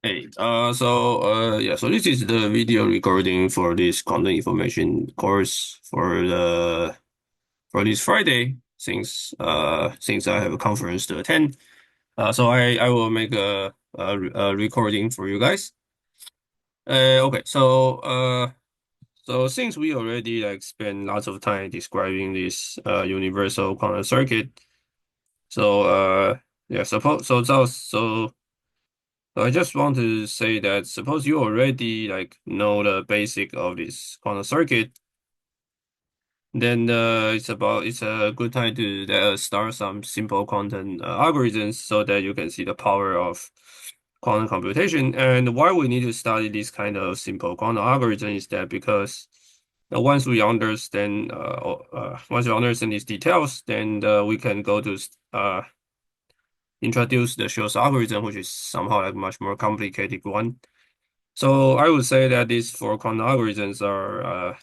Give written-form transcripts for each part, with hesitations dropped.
Hey, yeah, so this is the video recording for this content information course for this Friday, since I have a conference to attend. So I will make a recording for you guys. Okay, so since we already like spent lots of time describing this universal quantum circuit, so yeah, so I just want to say that suppose you already like know the basic of this quantum circuit, then it's a good time to start some simple quantum algorithms so that you can see the power of quantum computation. And why we need to study this kind of simple quantum algorithm is that because once you understand these details, then we can go to introduce the Shell's algorithm, which is somehow like much more complicated one. So I would say that these four quantum algorithms are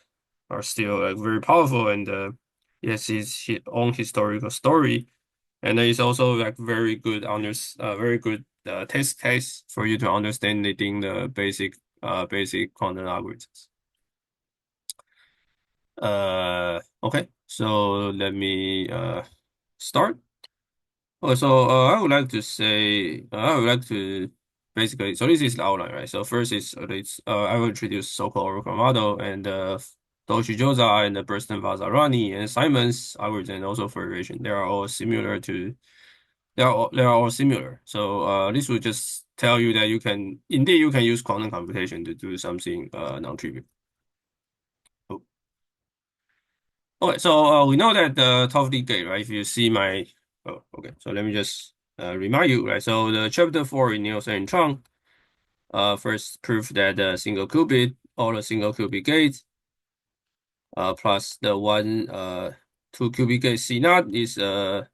still like very powerful and yes, it's his own historical story, and it's also like very good test case for you to understanding the basic quantum algorithms. Okay, so let me start. Oh, so I would like to basically, so this is the outline, right? So first I will introduce so-called Oracle model and Deutsch Jozsa and the Bernstein Vazirani and Simon's algorithm and also for variation. They are all similar. So this will just tell you that you can use quantum computation to do something non-trivial. Oh. Okay, so we know that the Toffoli gate, right? If you see my, oh, okay. So let me just remind you, right? So the chapter 4 in Nielsen and Chang first proved that the single qubit, all the single qubit gates, plus the one two qubit gate C naught is a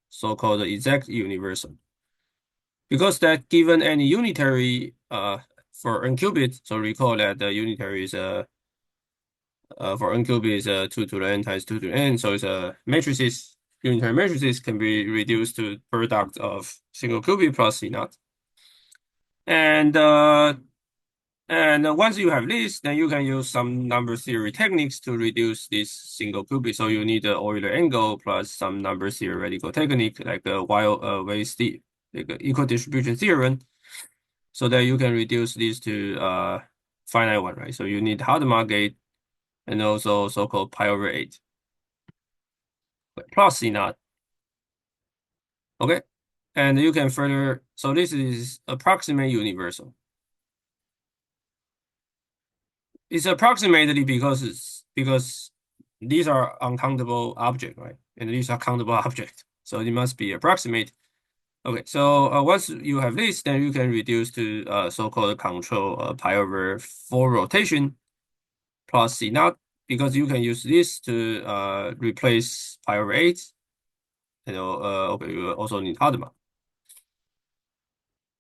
so-called exact universal. Because that given any unitary for n qubit, so recall that the unitary is for n cube is 2 to the n times 2 to the n. So it's a matrices, unitary matrices can be reduced to product of single qubit plus C naught. And once you have this, then you can use some number theory techniques to reduce this single qubit. So you need the Euler angle plus some number theoretical technique like the Weil-Weiss like equal distribution theorem, so that you can reduce this to finite one, right? So you need Hadamard gate and also so-called pi over 8 plus C naught. Okay. And you can further, so this is approximate universal. It's approximately because these are uncountable object, right? And these are countable object. So it must be approximate. Okay, so once you have this, then you can reduce to so-called control pi over 4 rotation plus C naught, because you can use this to replace pi over 8. Okay, you also need Hadamard.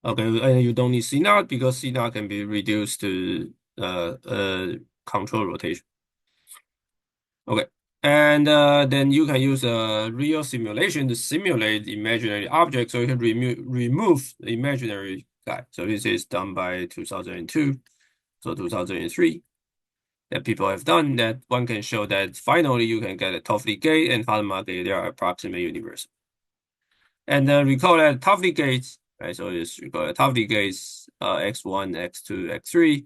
Okay, and you don't need C naught because C naught can be reduced to control rotation. Okay, and then you can use a real simulation to simulate imaginary objects, so you can remove the imaginary guy. So this is done by 2002, so 2003 that people have done that. One can show that finally you can get a Toffoli gate and Hadamard gate. They are approximate universal. And recall that Toffoli gates, right? So just recall that Toffoli gates, x1, x2, x3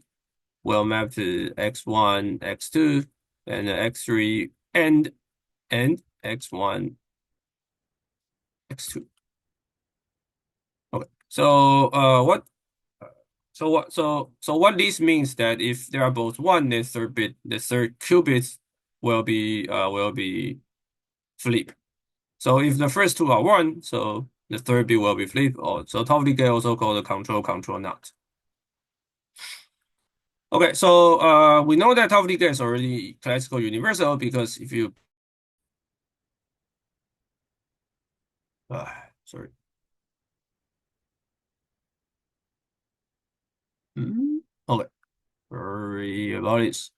will map to x1, x2, and x3, and x1, x2. Okay. So what this means that if they are both one, then the third qubit will be flipped. So if the first two are one, so the third bit will be flipped. Or so Toffoli gate also called the control not. Okay, so we know that Toffoli gate is already classical universal because if you sorry. Okay, worry about this.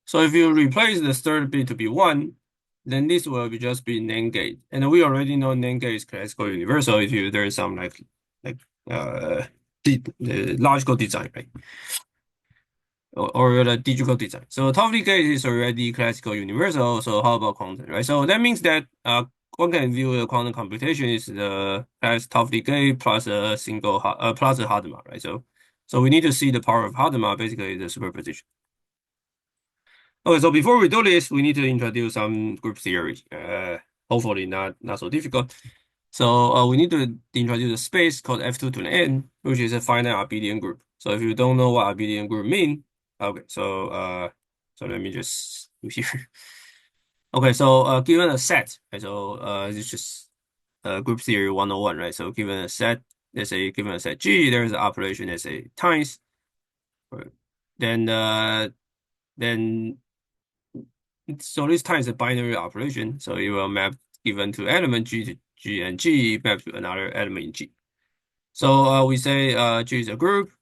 So if you replace the third bit to be one, then this will just be NAND gate. And we already know NAND gate is classical universal if you there is some like uh the logical design, right? Or the digital design. So top gate is already classical universal. So how about quantum, right? So that means that one can view the quantum computation is the as top gate plus a plus a Hadamard, right? So we need to see the power of Hadamard, basically the superposition. Okay, so before we do this, we need to introduce some group theory. Hopefully not so difficult. So we need to introduce a space called F2 to the n, which is a finite abelian group. So if you don't know what abelian group mean, okay, so let me just do here. Okay, so given a set, right, so it's just group theory 101, right? So given a set, let's say given a set G, there's an operation, let's say times, right? Then then so this time is a binary operation. So you will map given to element G to G and G map to another element in G. So we say G is a group.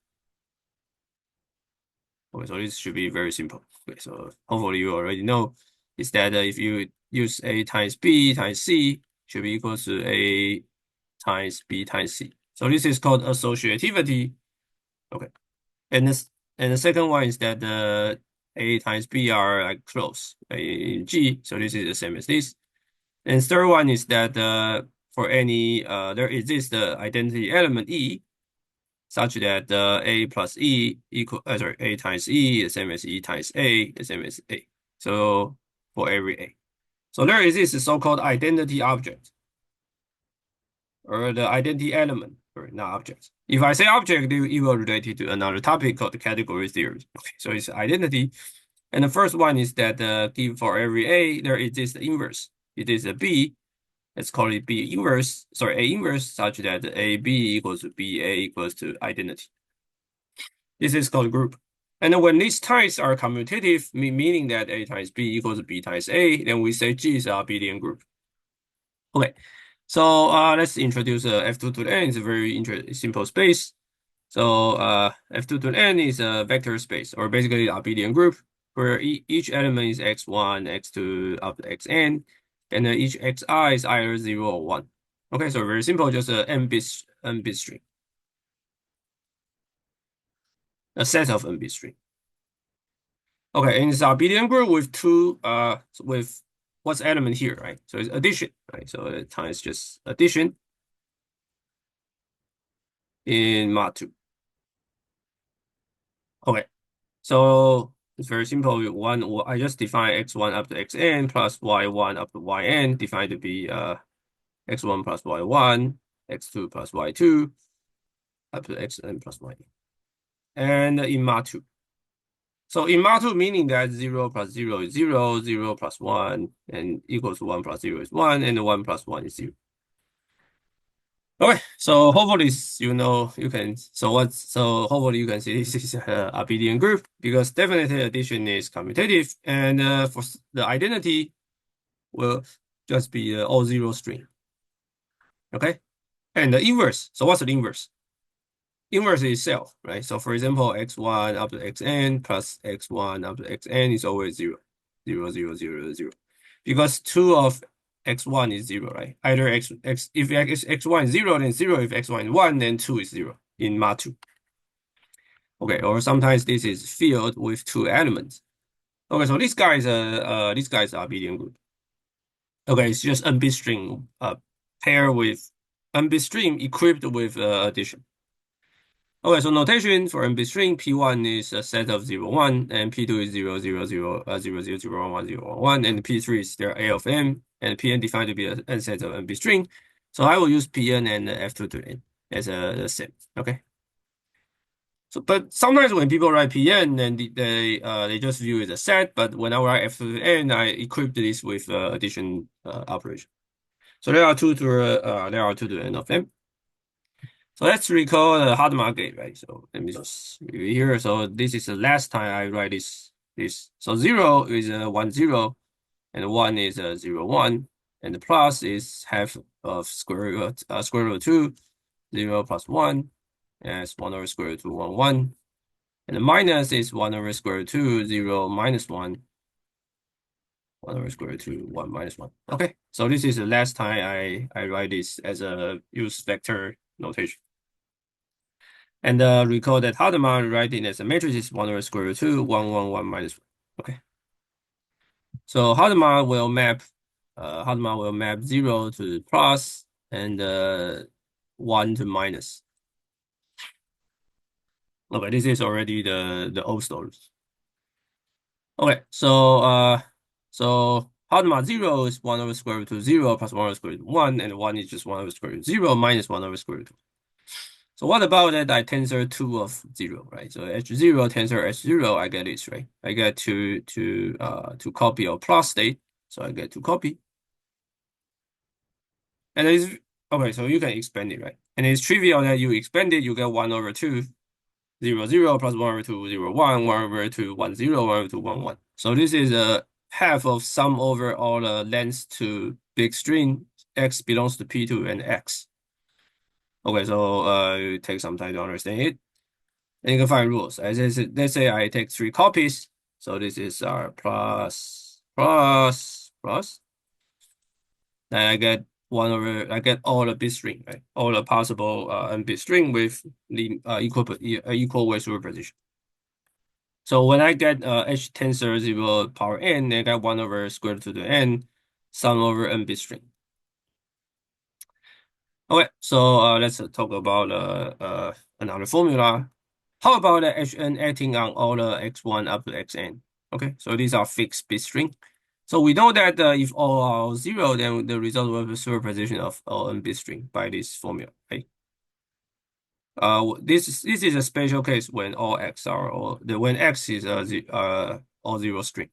Okay, so this should be very simple. Okay, so hopefully you already know is that if you use A times B times C should be equal to A times B times C. So this is called associativity. Okay, and this and the second one is that the A times B are like close in G. So this is the same as this. And third one is that for any there exists the identity element E such that A plus E equal sorry A times E the same as E times A the same as A. So for every A. So there exists a so-called identity object or the identity element or not object. If I say object, it will relate it to another topic called the category theory. Okay, so it's identity. And the first one is that give for every A there exists the inverse. It is a B. Let's call it B inverse, sorry, A inverse, such that AB equals to BA equals to identity. This is called group. And then when these types are commutative, meaning that A times B equals to B times A, then we say G is our abelian group. Okay, so let's introduce F2 to the n. It's a very simple space. So F2 to the n is a vector space, or basically abelian group, where each element is x1, x2, up to xn, and each xi is either 0 or 1. Okay, so very simple, just a n bit string, a set of n bit string. Okay, and it's abelian group with with what's element here, right? So it's addition, right? So the times just addition in mod 2. Okay, so it's very simple. I just define x1 up to xn plus y1 up to yn, defined to be x1 plus y1, x2 plus y2, up to xn plus yn. And in mod 2. So in mod 2, meaning that 0 plus 0 is 0, 0 plus 1, and equals to 1 plus 0 is 1, and 1 plus 1 is 0. Okay, so hopefully hopefully you can see this is a abelian group because definitely addition is commutative, and for the identity will just be all zero string. Okay, and the inverse. So what's the inverse? Inverse is itself, right? So for example, x1 up to xn plus x1 up to xn is always 0, 0, 0, 0, 0. Because 2 of x1 is 0, right? Either if x1 is 0, then 0. If x1 is 1, then 2 is 0 in mod 2. Okay, or sometimes this is filled with 2 elements. Okay, so this guy is a abelian group. Okay, it's just n-bit string pair with n-bit string equipped with addition. Okay, so notation for n-bit string, P1 is a set of 0, 1, and P2 is 0, 0, 0, 0, 0, 0, 1, 1, 0, 1, 1, and P3 is their A of m, and Pn defined to be a n set of n-bit string. So I will use Pn and F2 to n as a set. Okay. So, but sometimes when people write Pn, then they just view it as a set. But when I write F2 to n, I equip this with addition operation. So there are two to the n of m. So let's recall the Hadamard gate, right? So let me just review here. So this is the last time I write this. So 0 is a 1, 0, and 1 is a 0, 1, and the plus is half of square root of 2, 0 plus 1, and it's 1 over square root of 2, 1, 1. And the minus is 1 over square root of 2, 0, minus 1, 1 over square root of 2, 1, minus 1. Okay, so this is the last time I write this as a use vector notation. And recall that Hadamard writing as a matrix is 1 over square root 2, 1, 1, 1 minus 1. Okay. So Hadamard will map 0 to plus and 1 to minus. Okay, this is already the old story. Okay, so Hadamard 0 is 1 over square root of 0 plus 1 over square root of 1, and 1 is just 1 over square root of 0 minus 1 over square root of 1. So what about that I tensor 2 of 0, right? So H0 tensor H0, I get this, right? I get to copy of plus state, so I get to copy. And it's okay, so you can expand it, right? And it's trivial that you expand it, you get 1 over 2, 0, 0 plus 1 over 2, 0, 1, 1 over 2, 1, 0, 1 over 2, 1, 1. So this is a half of sum over all the lengths to big string. X belongs to P2 and X. Okay, so it takes some time to understand it. And you can find rules. Let's say I take 3 copies. So this is our plus, plus, plus. Then I get all the bit string, right? All the possible n bit string with the equal way superposition. So when I get H tensor 0 power n, I get 1 over square root to the n, sum over n bit string. Okay, so let's talk about another formula. How about the Hn acting on all the x1 up to xn? Okay, so these are fixed bit string. So we know that if all are 0, then the result will be superposition of all n bit string by this formula, right? This is a special case when all x are when x is all 0 string.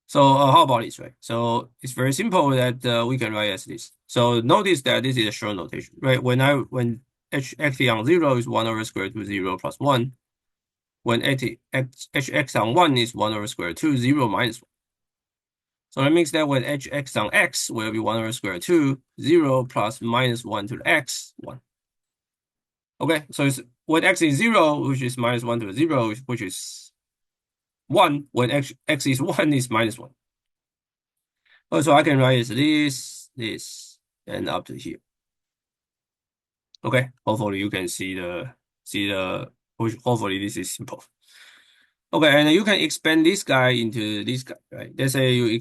So how about this, right? So it's very simple that we can write as this. So notice that this is a short notation, right? When h acting on 0 is 1 over square root of 0 plus 1. When hx on 1 is 1 over square root of 2, 0 minus 1. So that means that when hx on x will be 1 over square root of 2, 0 plus minus 1 to the x, 1. Okay, so it's when x is 0, which is minus 1 to the 0, which is 1. When x is 1 is minus 1. Oh, so I can write this, and up to here. Okay, hopefully you can hopefully this is simple. Okay, and you can expand this guy into this guy, right? Let's say you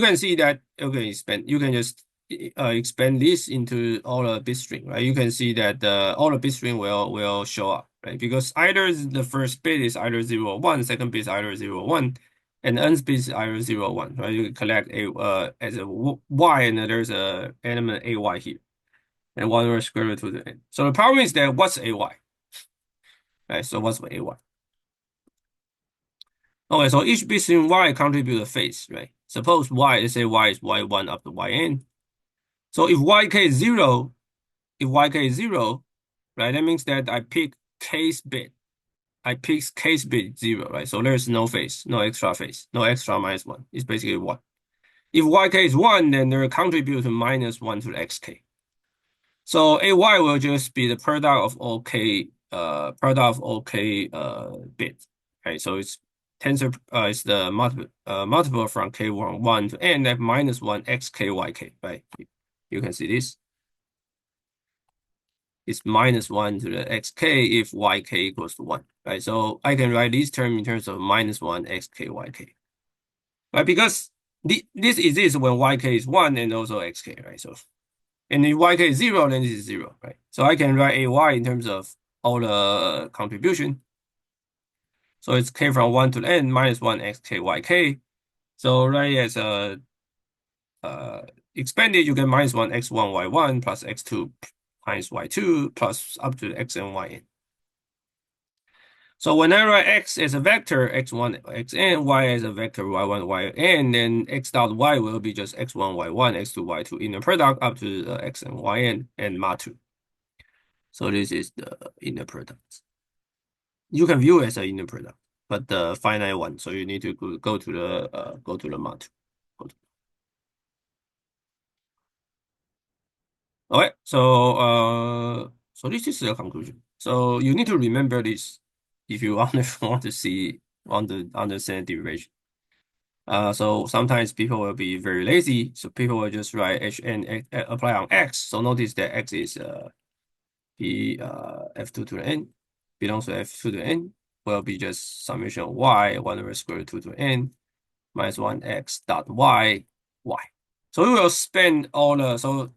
can see that you can just expand this into all the bit string, right? You can see that all the bit string will show up, right? Because either the first bit is either 0 or 1, second bit is either 0 or 1, and nth bit is either 0 or 1, right? You collect as a y, and there's a element ay here, and 1 over square root to the n. So the problem is that what's ay? Right? So what's ay? Okay, so each bit string y contribute a phase, right? Suppose y, let's say y is y1 up to yn. So if yk is 0, right, that means that I pick case bit. I pick case bit 0, right? So there's no phase, no extra phase, no extra minus 1. It's basically 1. If yk is 1, then they contribute to minus 1 to the xk. So ay will just be the product of all k bits, right? So it's tensor is the multiple from k1 to n at minus 1 xkyk, right? You can see this. It's minus 1 to the xk if yk equals to 1, right? So I can write this term in terms of minus 1 xkyk, right? Because this exists when yk is 1 and also xk, right? So, and if yk is 0, then this is 0, right? So I can write ay in terms of all the contribution. So it's k from 1 to n minus 1 xkyk. So right as expanded, you get minus 1 x1 y1 plus x2 minus y2 plus up to xn yn. So when I write x as a vector x1 xn, y as a vector y1 yn, then x dot y will be just x1 y1 x2 y2 inner product up to xn yn and mod2. So this is the inner product. You can view it as an inner product, but the finite one. So you need to go to the mod2. Okay, so this is the conclusion. So you need to remember this if you want to understand derivation. So sometimes people will be very lazy, so people will just write h and apply on x. So notice that x is be f2 to the n belongs to f2 to the n will be just summation of y 1 over square root 2 to the n minus 1x dot y. So we will spend all the so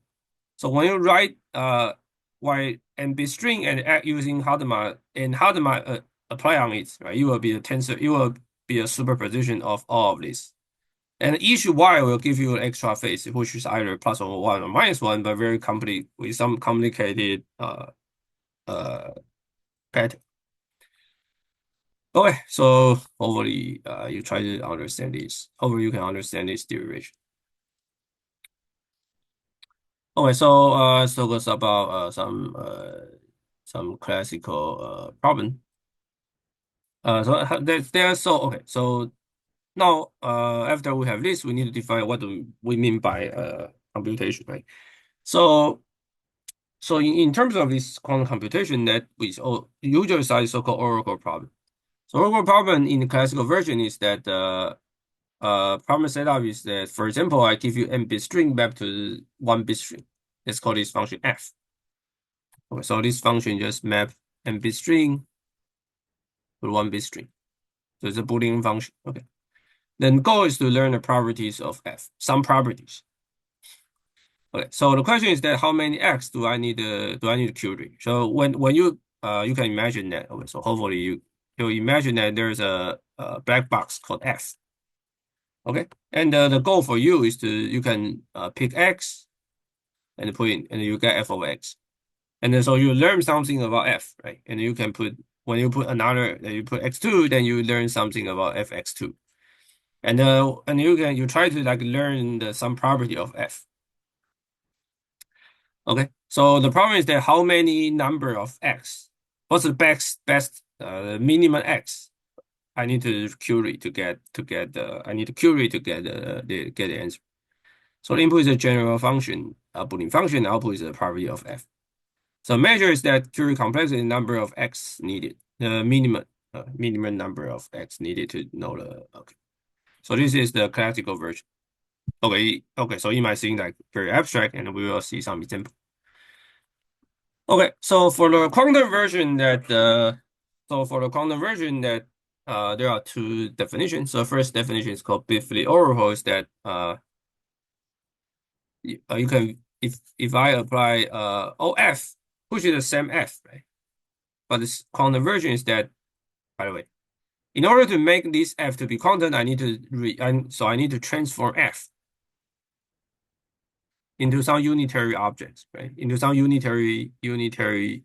when you write y and b string and add using Hadamard and Hadamard apply on it, right? You will be a tensor. You will be a superposition of all of this. And each y will give you an extra phase, which is either plus or 1 or minus 1, but very complete with some complicated pattern. Okay, so hopefully you try to understand this. Hopefully you can understand this derivation. Okay, so let's talk about some classical problem. So there's so okay. So now after we have this, we need to define what do we mean by computation, right? So in terms of this quantum computation, that we usually study so-called oracle problem. So oracle problem in the classical version is that problem setup is that, for example, I give you n bit string mapped to 1 bit string. Let's call this function f. Okay, so this function just map n bit string to 1 bit string. So it's a Boolean function. Okay. Then goal is to learn the properties of f, some properties. Okay, so the question is that how many x do I need to curate? So when you you can imagine that. Okay, so hopefully you imagine that there's a black box called f. Okay, and the goal for you is to you can pick x and put in, and you get f of x. And then so you learn something about f, right? And you can put when you put another, you put x2, then you learn something about fx2. And you try to like learn some property of f. Okay, so the problem is that how many number of x? What's the best minimum x I need to curate to get the I need to curate to get the answer. So the input is a general function, Boolean function. Output is the property of f. So measure is that curate complexity number of x needed, the minimum number of x needed to know the. Okay, so this is the classical version. Okay, so you might seem like very abstract, and we will see some example. Okay, so for the quantum version that there are two definitions. So first definition is called Biffle oracle, is that you can if I apply OF, which is the same F, right? But this quantum version is that, by the way, in order to make this F to be quantum, I need to transform F into some unitary objects, right? Into some unitary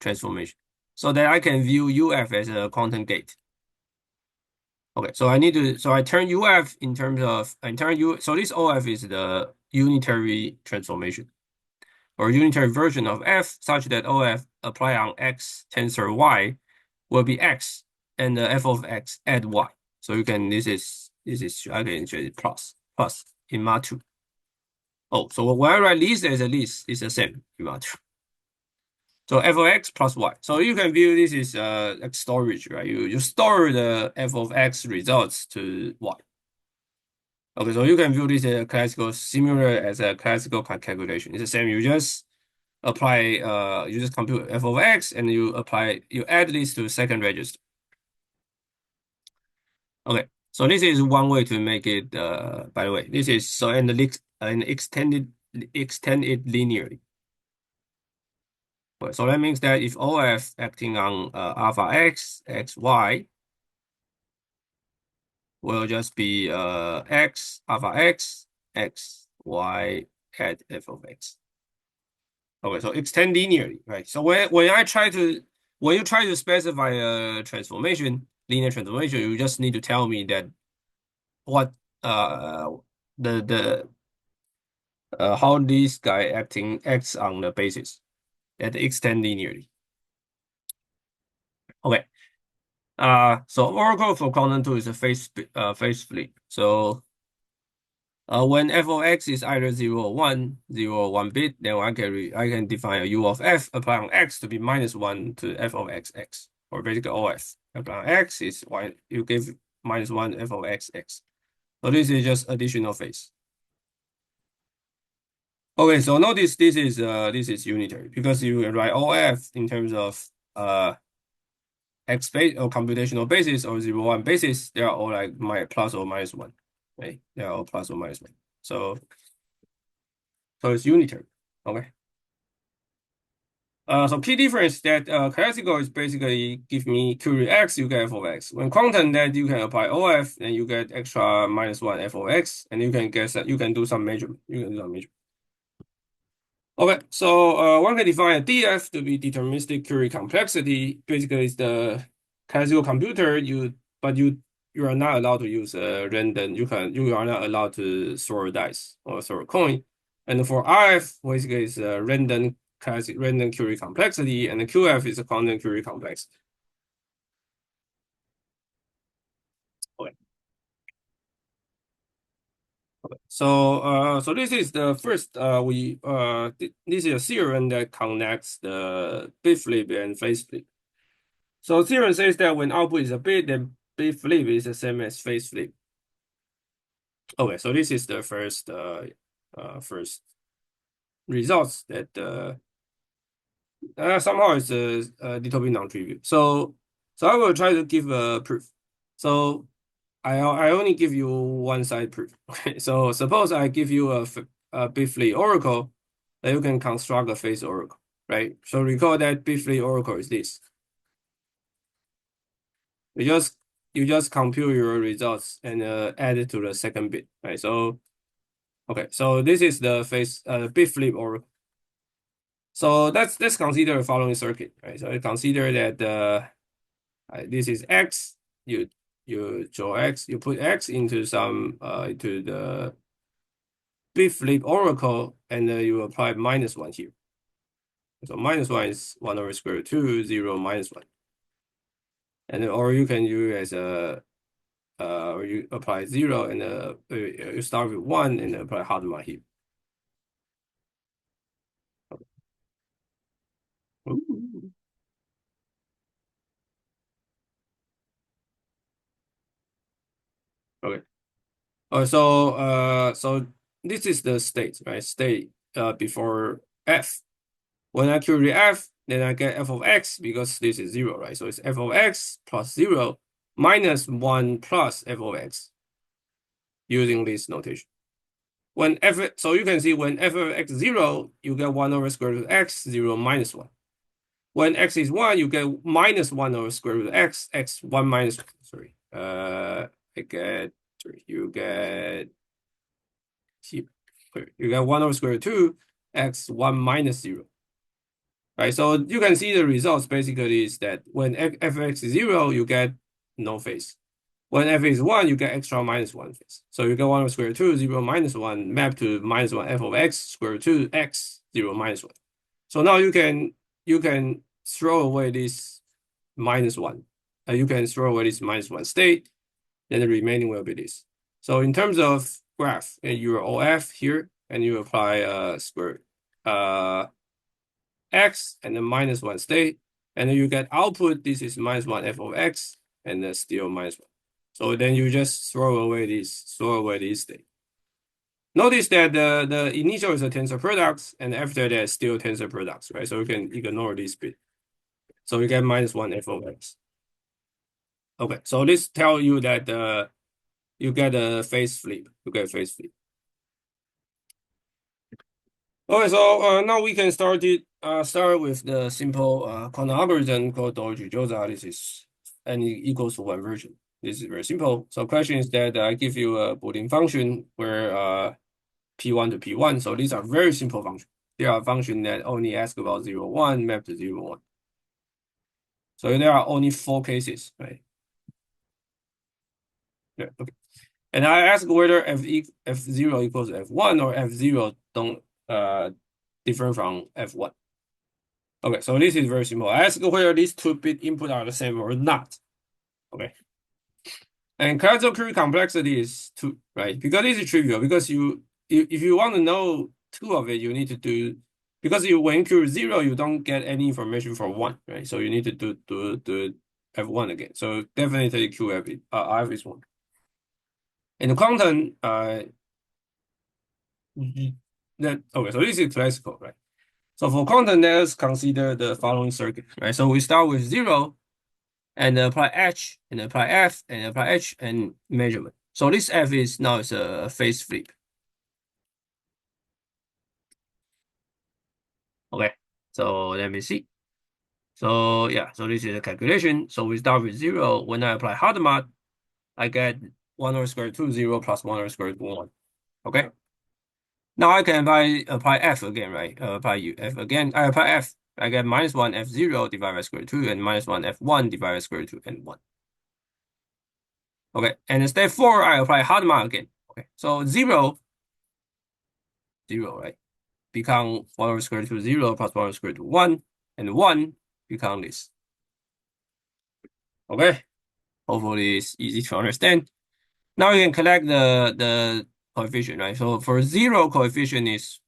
transformation, so that I can view UF as a quantum gate. Okay, so I turn UF in terms of so this OF is the unitary transformation or unitary version of F, such that OF apply on X tensor Y will be X and the F of X add Y. So you can this is I can show it plus in MAT2. Oh, so when I write this as a list, it's the same in MAT2. So f of x plus y. So you can view this is like storage, right? You store the f of x results to y. Okay, so you can view this as a classical similar as a classical calculation. It's the same. You just apply you just compute f of x and you add this to second register. Okay, so this is one way to make it. By the way, this is so and extend it linearly. So that means that if OF acting on alpha x, xy will just be x, alpha x, x, y at f of x. Okay, so extend linearly, right? So when you try to specify a transformation, linear transformation, you just need to tell me that what the how this guy acts on the basis that extend linearly. Okay. So oracle for quantum 2 is a phase flip. So when f of x is either 0 or 1, 0 or 1 bit, then I can define a u of f apply on x to be -1 to f of x, or basically OF. Apply on x is y, you give -1 f of x. So this is just additional phase. Okay, so notice this is unitary because you write OF in terms of X base or computational basis or 0, 1 basis. They are all like plus or minus one, right? They are all plus or minus one. So it's unitary. Okay. So key difference that classical is basically give me Curie X, you get f of X. When quantum, that you can apply OF, and you get extra minus one f of X, and you can guess that you can do some measurement. You can do some measurement. Okay, so one can define a DF to be deterministic Curie complexity. Basically, it's the classical computer. You are not allowed to use a random. You are not allowed to throw a dice or throw a coin. And for RF, basically, it's a random Curie complexity, and the QF is a quantum Curie complexity. Okay. So this is the first this is a theorem that connects the bit flip and phase flip. So theorem says that when output is a bit, then bit flip is the same as phase flip. Okay, so this is the first results that somehow it's a little bit non-trivial. So I will try to give a proof. So I only give you one side proof. Okay, so suppose I give you a bit flip oracle, that you can construct a phase oracle, right? So recall that bit flip oracle is this. You just compute your results and add it to the second bit, right? So okay, so this is the phase bit flip oracle. So let's consider the following circuit, right? So consider that this is X. You draw X. You put X into into the bit flip oracle, and you apply minus one here. So minus one is 1 over square root 2, 0, minus one. And or you can use as a or you apply 0 and you start with 1 and apply Hadamard here. Ooh. Okay. So this is the state, right? State before f. When I query f, then I get f of x because this is 0, right? So it's f of x plus 0 minus 1 plus f of x using this notation. So you can see when f of x is 0, you get 1 over square root of x, 0 minus 1. When x is 1, you get minus 1 over square root of x, 1 minus, sorry. I get, sorry, you get 1 over square root 2, x 1 minus 0. Right, so you can see the results basically is that when f(x) is 0, you get no phase. When f is 1, you get extra minus 1 phase. So you get 1 over square root 2, 0 minus 1, map to minus 1 f of x, square root 2, x, 0 minus 1. So now you can throw away this minus 1. You can throw away this minus 1 state, then the remaining will be this. So in terms of graph, your OF here, and you apply square x and then minus 1 state, and then you get output. This is minus 1 f of x, and then still minus 1. So then you just throw away this state. Notice that the initial is a tensor products, and after that still tensor products, right? So you can ignore this bit. So you get minus 1 f of x. Okay, so this tell you that you get a phase flip. You get a phase flip. Okay, so now we can start with the simple quantum algorithm called Deutsch Jozsa. This is n equals to 1 version. This is very simple. So question is that I give you a Boolean function where P1 to P1. So these are very simple functions. They are functions that only ask about 0, 1, map to 0, 1. So there are only 4 cases, right? Yeah, okay. And I ask whether F0 equals F1 or F0 don't different from F1. Okay, so this is very simple. I ask whether these two bit input are the same or not. Okay. And classical Curie complexity is 2, right? Because this is trivial. Because if you want to know 2 of it, you need to do, because when Curie 0, you don't get any information for 1, right? So you need to do F1 again. So definitely QF F is 1. In the quantum, Then okay, so this is classical, right? So for quantum, let's consider the following circuit, right? So we start with zero and apply H and apply F and apply H and measurement. So this F is now is a phase flip. Okay, so let me see. So yeah, so this is a calculation. So we start with zero. When I apply hard mod, I get 1 over square root 2, 0 plus 1 over square root 1. Okay. Now I can apply F again, right? Apply F again. I apply F. I get minus 1 F0 divided by square root 2 and minus 1 F1 divided by square root 2 and 1. Okay. And step 4, I apply hard mod again. Okay. So 0, 0, right? Become 1 over square root 2, 0 plus 1 over square root 2, 1. And 1 become this. Okay. Hopefully it's easy to understand. Now you can collect the coefficient, right? So for 0 coefficient is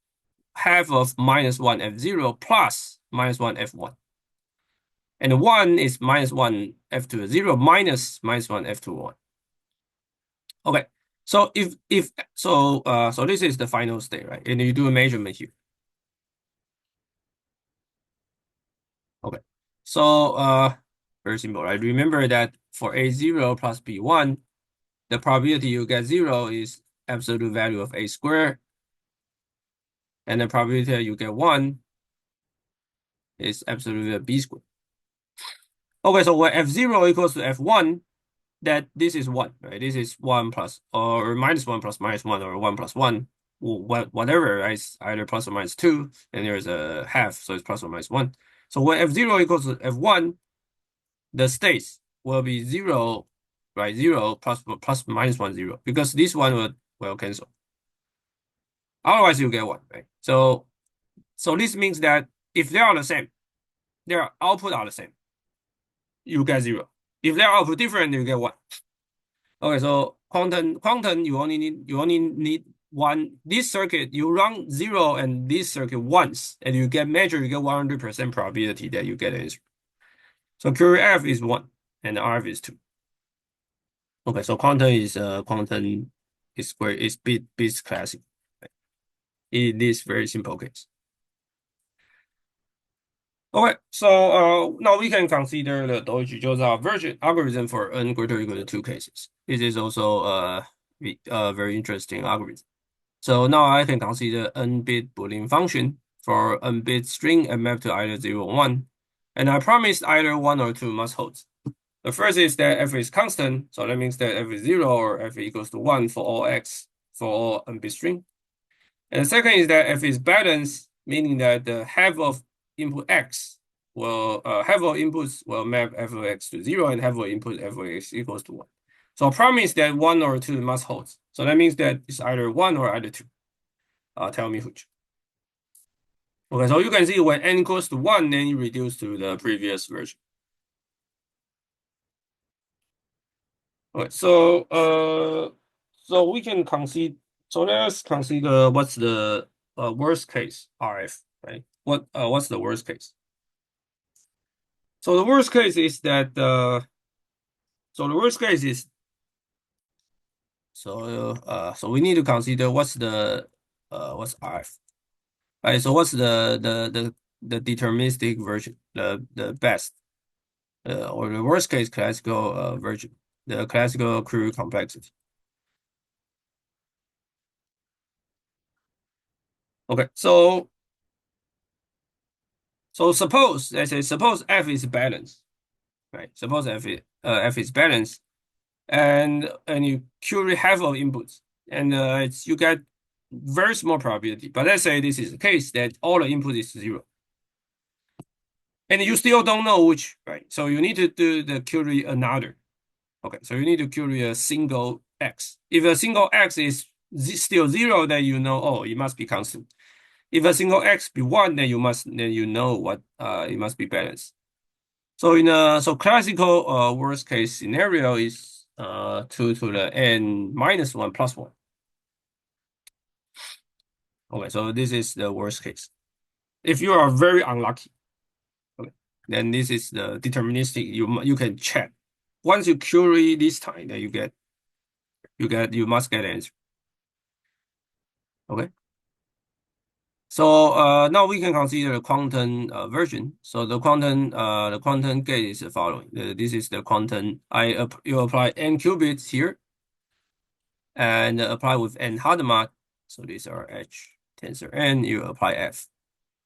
half of minus 1 F0 plus minus 1 F1. And 1 is minus 1 F2, 0 minus minus 1 F2, 1. Okay. So so this is the final state, right? And you do a measurement here. Okay. So very simple, right? Remember that for A0 plus B1, the probability you get 0 is absolute value of A squared. And the probability you get 1 is absolute value of B squared. Okay, so when F0 equals to F1, that this is 1, right? This is 1 plus or minus 1 plus minus 1 or 1 plus 1, whatever, right? It's either plus or minus 2, and there's a half, so it's plus or minus 1. So when F0 equals to F1, the states will be 0, right? 0 plus minus 1, 0, because this one will cancel. Otherwise, you get 1, right? So this means that if they are the same, their output are the same, you get 0. If their output different, you get 1. Okay, so quantum, you only need one. This circuit, you run 0 and this circuit once, and you get 100% probability that you get an answer. So QF is 1 and RF is 2. Okay, so quantum is where is bit classic. In this very simple case. Okay, so now we can consider the Deutsch Jozsa version algorithm for n greater or equal to 2 cases. This is also a very interesting algorithm. So now I can consider n-bit Boolean function for n-bit string and map to either 0 or 1. And I promised either 1 or 2 must hold. The first is that f is constant, so that means that f is 0 or f equals to 1 for all x for all n-bit string. And the second is that f is balanced, meaning that the half of input x will half of inputs will map f of x to 0 and half of input f of x equals to 1. So promise that 1 or 2 must hold. So that means that it's either 1 or either 2. Tell me which. Okay, so you can see when n equals to 1, then you reduce to the previous version. Okay, so we can consider. So let's consider what's the worst case RF, right? What's the worst case? So the worst case is that so the worst case is so we need to consider what's what's RF, right? So what's the deterministic version, the best or the worst case classical version, the classical Curie complexity. Okay, so suppose let's say suppose f is balanced, right? Suppose f is balanced, and you Curie half of inputs, and you get very small probability. But let's say this is the case that all the input is 0, and you still don't know which, right? So you need to do the Curie another. Okay, so you need to Curie a single x. If a single x is still 0, then you know, oh, it must be constant. If a single x be 1, then you know what it must be balanced. So in a classical worst case scenario is 2 to the n minus 1 plus 1. Okay, so this is the worst case. If you are very unlucky, okay, then this is the deterministic. You can check. Once you Curie this time, then you must get an answer. Okay. So now we can consider the quantum version. So the quantum gate is the following. This is the quantum. You apply n qubits here and apply with n hadamard. So these are h tensor n. You apply f,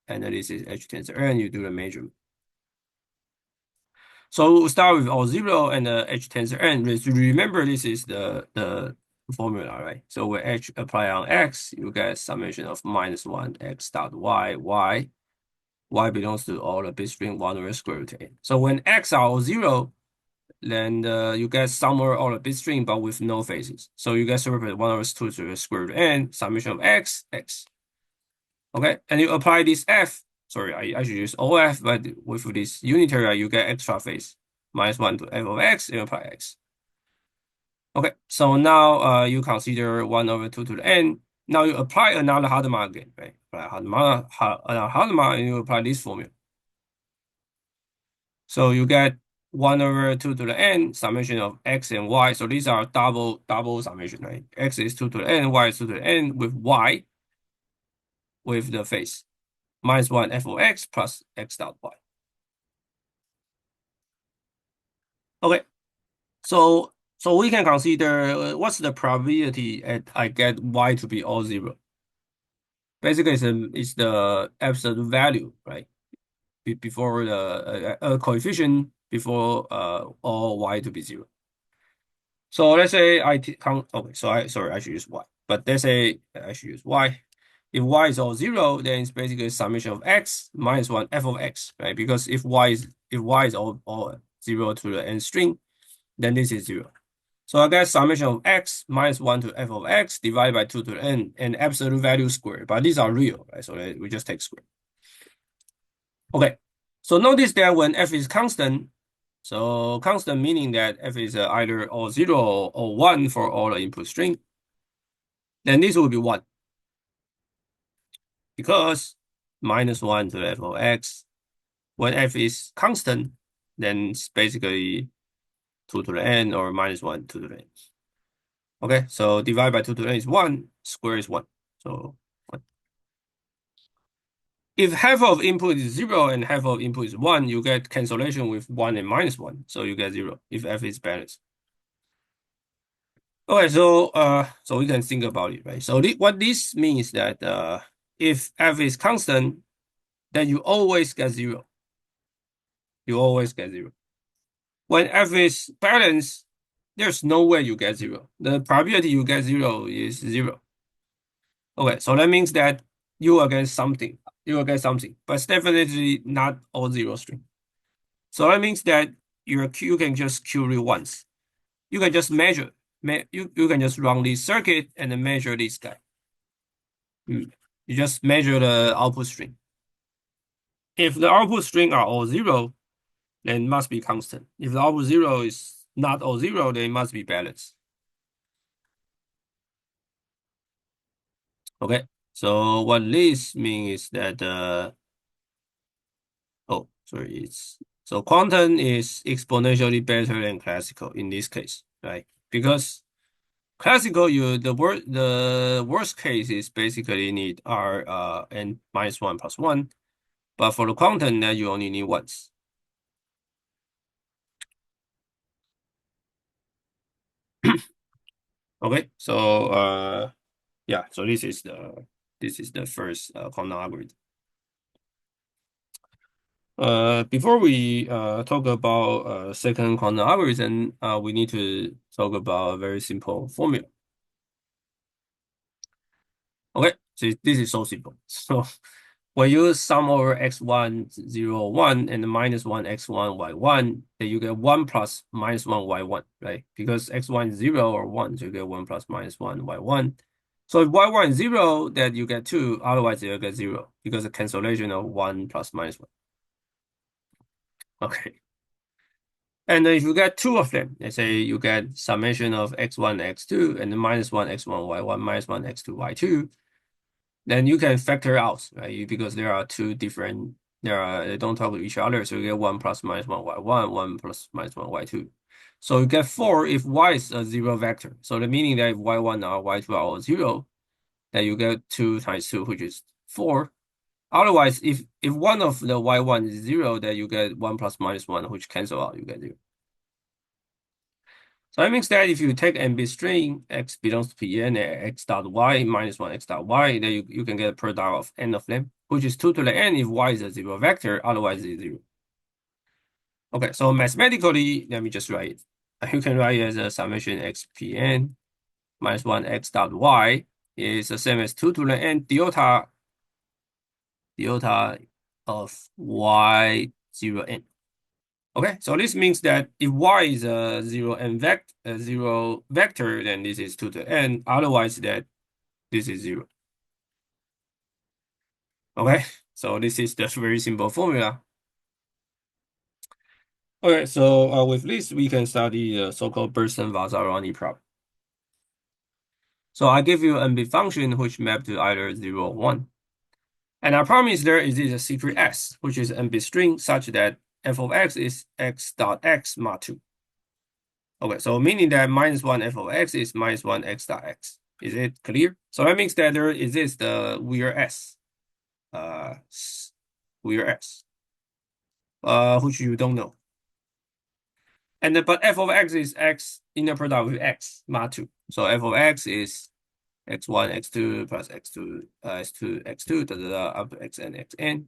and this is h tensor n. You do the measurement. So we'll start with O0 and h tensor n. Remember, this is the formula, right? So when h apply on x, you get summation of -1 x dot y. Y belongs to all the bit string 1 over square root n. So when x are 0, then you get somewhere all the bit string but with no phases. So you get surface 1 over 2 to the square root n, summation of x, x. Okay, and you apply this f. Sorry, I should use OF, but with this unitary, you get extra phase. -1 to f of x, and apply x. Okay, so now you consider 1 over 2 to the n. Now you apply another Hadamard again, right? Apply Hadamard, and you apply this formula. So you get 1 over 2 to the n, summation of x and y. So these are double summation, right? X is 2 to the n, y is 2 to the n with y with the phase. -1 f of x plus x dot y. Okay, so we can consider what's the probability I get y to be all 0. Basically, it's the absolute value, right? Before the coefficient before all y to be 0. So let's say okay, so I should use y, but let's say I should use y. If y is all 0, then it's basically summation of x -1 f of x, right? Because if y is all 0 to the n string, then this is 0. So I get summation of x -1 to f of x divided by 2 to the n and absolute value squared. But these are real, right? So we just take square. Okay. So notice that when f is constant, so constant meaning that f is either all 0 or 1 for all the input string, then this will be 1. Because -1 to the f of x, when f is constant, then it's basically 2 to the n or -1 to the n. Okay, so divide by 2 to the n is 1, square is 1. So 1. If half of input is 0 and half of input is 1, you get cancellation with 1 and -1. So you get 0 if f is balanced. Okay, so we can think about it, right? So what this means that if f is constant, then you always get 0. You always get 0. When f is balanced, there's no way you get 0. The probability you get 0 is 0. Okay, so that means that you will get something. You will get something, but it's definitely not all 0 string. So that means that you can just query once. You can just measure. You can just run this circuit and then measure this guy. You just measure the output string. If the output string are all 0, then it must be constant. If the output 0 is not all 0, then it must be balanced. Okay, so what this means is that oh, sorry, so quantum is exponentially better than classical in this case, right? Because classical, the worst case is basically need r n -1 plus 1, but for the quantum, then you only need once. Okay, so yeah, so this is the first quantum algorithm. Before we talk about second quantum algorithm, we need to talk about a very simple formula. Okay, so this is so simple. So when you sum over x1, 0, 1, and -1, x1, y1, then you get 1 plus -1, y1, right? Because x1 is 0 or 1, so you get 1 plus -1, y1. So if y1 is 0, then you get 2, otherwise you get 0, because the cancellation of 1 plus -1. Okay. And if you get 2 of them, let's say you get summation of x1, x2, and then -1, x1, y1, -1, x2, y2, then you can factor out, right? Because there are two different, they don't talk to each other, so you get 1 plus -1, y1, 1 plus -1, y2. So you get 4 if y is a 0 vector. So the meaning that if y1 or y2 are all 0, then you get 2 times 2, which is 4. Otherwise, if one of the y1 is 0, then you get 1 plus minus 1, which cancel out, you get 0. So that means that if you take n bit string, x belongs to Pn, x dot y minus 1 x dot y, then you can get a product of n of them, which is 2 to the n if y is a 0 vector, otherwise it's 0. Okay, so mathematically, let me just write it. You can write it as a summation x Pn minus 1 x dot y is the same as 2 to the n delta of y0n. Okay, so this means that if y is a 0 vector, then this is 2 to n. Otherwise, that this is 0. Okay, so this is the very simple formula. Okay, so with this, we can study the so-called Bernstein-Vazirani problem. So I give you an n-bit function which map to either 0 or 1. And I promise there is a secret s, which is an n-bit string such that f of x is x dot x mod 2. Okay, so meaning that minus 1 f of x is minus 1 x dot x. Is it clear? So that means that there exists the weird s. Weird s. Which you don't know. And but f of x is x inner product with x mod 2. So f of x is x1, x2 plus x2, x2, x2, da, da, da, up to xn, xn,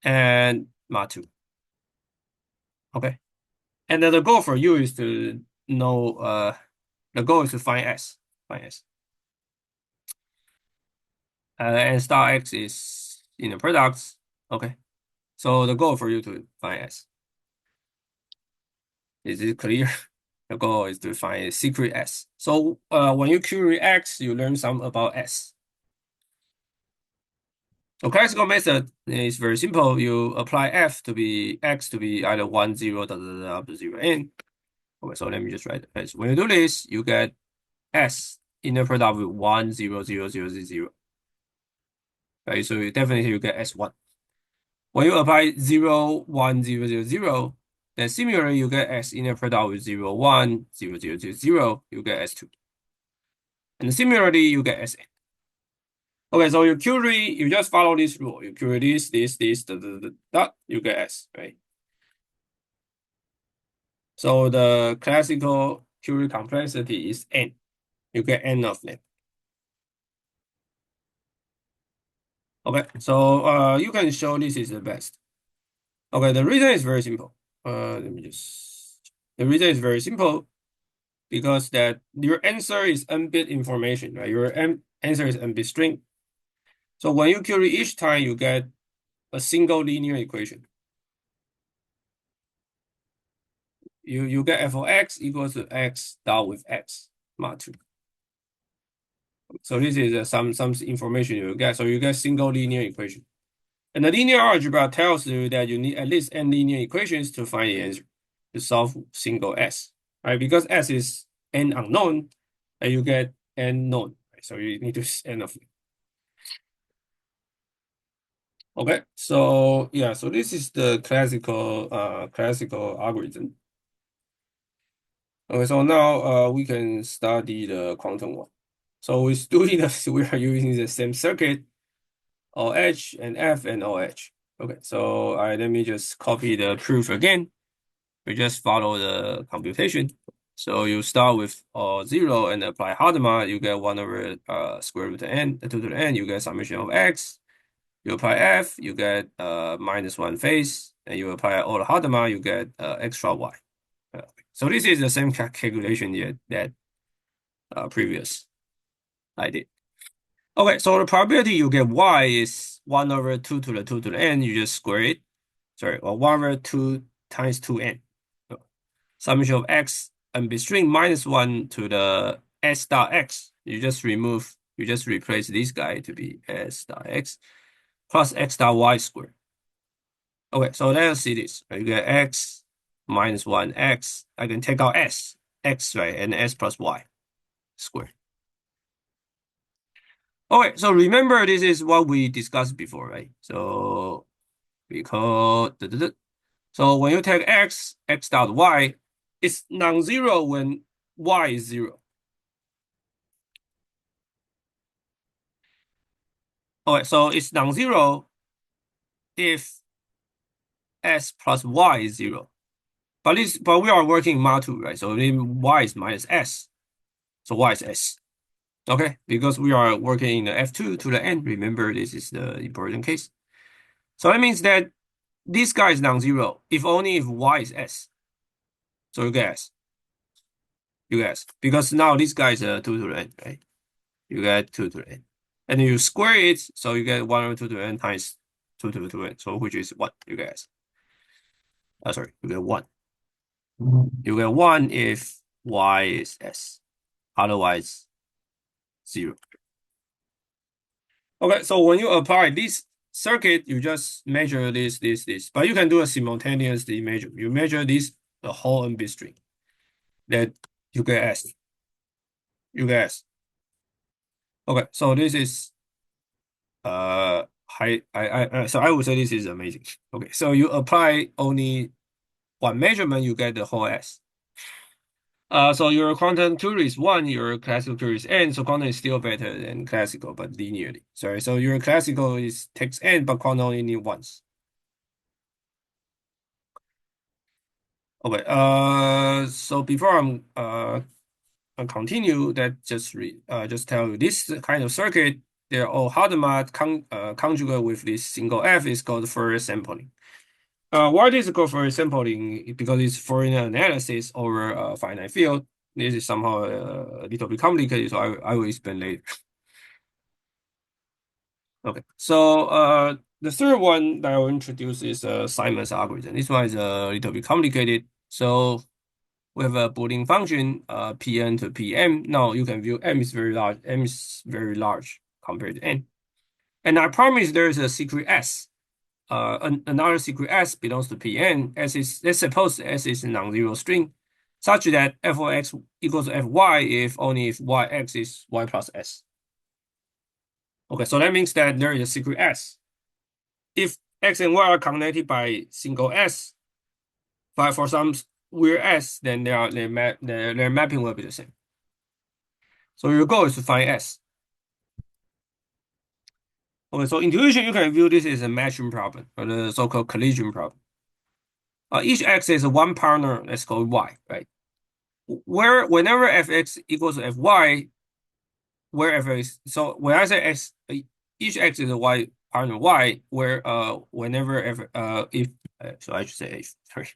and mod 2. Okay. And then the goal for you is to know, the goal is to find s. And star x is inner products. Okay. So the goal for you to find s. Is it clear? The goal is to find a secret s. So when you query x, you learn some about s. So classical method is very simple. You apply f to be x to be either 1, 0, da, da, da, up to 0, n. Okay, so let me just write it. When you do this, you get s inner product with 1, 0, 0, 0, 0, 0. Right, so you definitely get s1. When you apply 0, 1, 0, 0, 0, then similarly you get s inner product with 0, 1, 0, 0, 0, 0, you get s2. And similarly, you get sn. Okay, so you query, you just follow this rule. You query this, you get s, right? So the classical query complexity is n. You get n of them. Okay, so you can show this is the best. Okay, the reason is very simple. The reason is very simple because that your answer is n-bit information, right? Your answer is n-bit string. So when you query each time, you get a single linear equation. You get f of x equals to x dot with x mod 2. So this is some information you get. So you get single linear equation. And the linear algebra tells you that you need at least n linear equations to find the answer, to solve single s, right? Because s is n unknown, and you get n known, right? So you need to n of it. Okay, so yeah, so this is the classical algorithm. Okay, so now we can study the quantum one. So we're doing this, we are using the same circuit, OH and F and OH. Okay, so let me just copy the proof again. We just follow the computation. So you start with 0 and apply Hadamard, you get 1 over square root of n, 2 to the n, you get summation of x. You apply f, you get minus 1 phase, and you apply all the Hadamard, you get extra y. So this is the same calculation that previous I did. Okay, so the probability you get y is 1 over 2 to the 2 to the n, you just square it. Sorry, or 1 over 2 times 2n. So, summation of x and b string minus 1 to the s dot x. You just replace this guy to be s dot x plus x dot y squared. Okay, so let's see this. You get x minus 1 x. I can take out s, x, right, and s plus y squared. Okay, so remember this is what we discussed before, right? So because so when you take x dot y, it's non-zero when y is 0. Okay, so it's non-zero if s plus y is zero. But we are working mod2, right? So then y is minus s. So y is s. Okay, because we are working in the f2 to the n. Remember, this is the important case. So that means that this guy is non-zero if only if y is s. So you get s. You get s. Because now this guy is 2 to the n, right? You get 2 to the n. And you square it, so you get 1 over 2 to the n times 2 to the 2n. So which is 1. You get s. Sorry, you get 1. You get 1 if y is s. Otherwise, 0. Okay, so when you apply this circuit, you just measure this. But you can do a simultaneously measure. You measure this, the whole NB string. That you get S. You get S. Okay, so this is so I would say this is amazing. Okay, so you apply only one measurement, you get the whole S. So your quantum theory is 1, your classical theory is n, so quantum is still better than classical, but linearly. Sorry, so your classical is takes n, but quantum only need once. Okay, so before I continue, that just tell you this kind of circuit, they're all Hadamard conjugate with this single F is called Fourier sampling. Why this is called Fourier sampling? Because it's Fourier analysis over a finite field. This is somehow a little bit complicated, so I will explain later. Okay, so the third one that I will introduce is Simon's algorithm. This one is a little bit complicated. So we have a Boolean function, Pn to Pm. Now you can view m is very large. M is very large compared to n. And I promise there is a secret s. Another secret s belongs to Pn. Let's suppose s is a non-zero string, such that f of x equals to fy if only if yx is y plus s. Okay, so that means that there is a secret s. If x and y are connected by single s, but for some weird s, then their mapping will be the same. So your goal is to find s. Okay, so intuition, you can view this as a matching problem, or the so-called collision problem. Each x is one partner, let's call y, right? Whenever fx equals to fy, where fx, so when I say x, each x is a y partner y, where whenever so I should say if, sorry,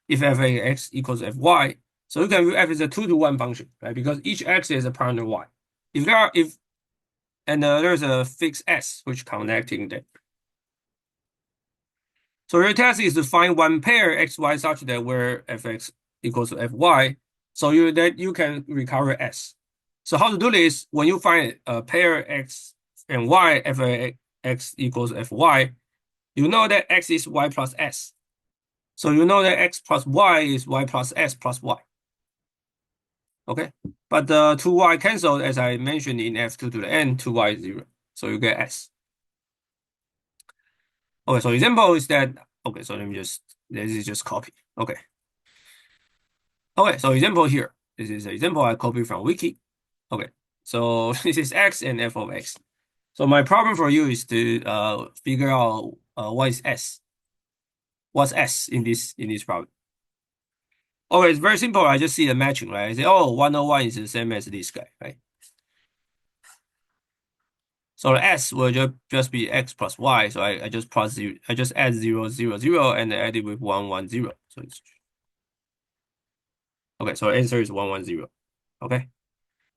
if fx equals to fy, so you can view f as a 2-to-1 function, right? Because each x is a partner y. And there's a fixed s which connecting them. So your task is to find one pair xy such that where fx equals to fy, so you can recover s. So how to do this? When you find a pair x and y, fx equals fy, you know that x is y plus s. So you know that x plus y is y plus s plus y. Okay, but the 2y canceled as I mentioned in f2 to the n, 2y is 0. So you get s. Okay, so example is that, okay, so this is just copy. Okay. Okay, so example here. This is an example I copied from Wiki. Okay, so this is x and f of x. So my problem for you is to figure out what is s. What's s in this problem? Okay, it's very simple. I just see the matching, right? I say, oh, 101 is the same as this guy, right? So the s will just be x plus y. So I just plus 0, I just add 0, 0, 0, and add it with 1, 1, 0. So it's okay. So the answer is 1, 1, 0. Okay,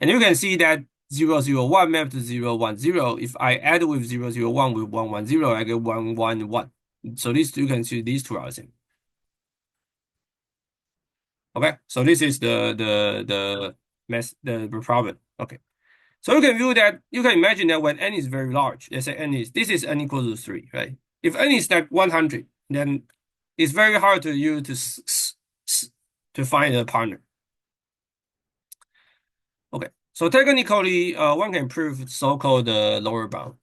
and you can see that 0, 0, 1 map to 0, 1, 0. If I add with 0, 0, 1 with 1, 1, 0, I get 1, 1, 1. So you can see these two are the same. Okay, so this is the problem. Okay. So you can view that, you can imagine that when n is very large, let's say this is n equals to 3, right? If n is like 100, then it's very hard to you to find a partner. Okay, so technically, one can prove so-called lower bound.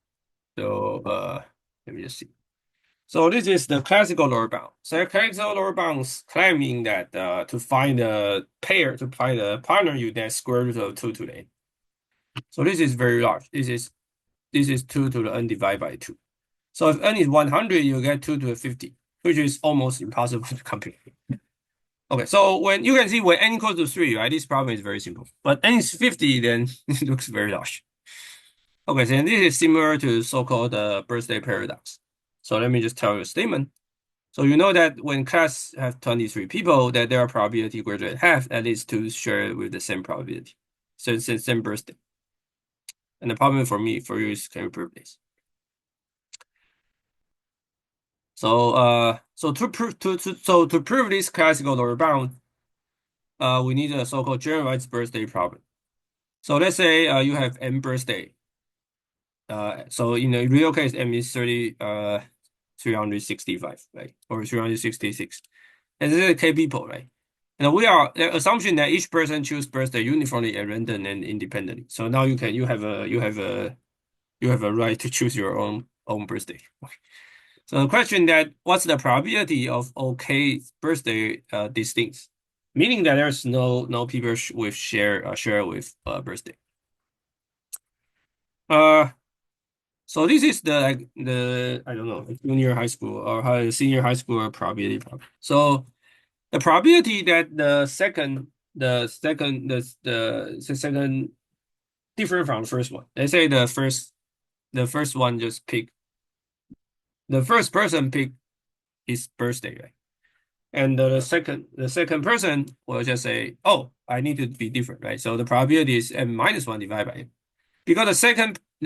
So let me just see. So this is the classical lower bound. So classical lower bounds claiming that to find a pair, to find a partner, you need square root of 2 to the n. So this is very large. This is this is 2 to the n divided by 2. So if n is 100, you get 2 to the 50, which is almost impossible to compute. Okay, so when you can see when n equals to 3, right, this problem is very simple. But n is 50, then it looks very large. Okay, so this is similar to so-called birthday paradox. So let me just tell you a statement. So you know that when class have 23 people, that their probability greater than half at least to share with the same probability. So it's the same birthday. And the problem for you is can you prove this? So to prove this classical lower bound, we need a so-called generalized birthday problem. So let's say you have n birthday. So in the real case, m is 365, right? Or 366. And this is k people, right? And we are the assumption that each person choose birthday uniformly at random and independently. So now you have a right to choose your own birthday. So the question that what's the probability of OK birthday distinct, meaning that there's no people with share with birthday. So this is the I don't know, junior high school or senior high school probability problem. So the probability that the second different from the first one. Let's say the first one just pick the first person pick his birthday, right? And the second person will just say, oh, I need to be different, right? So the probability is n minus 1 divided by n. Because the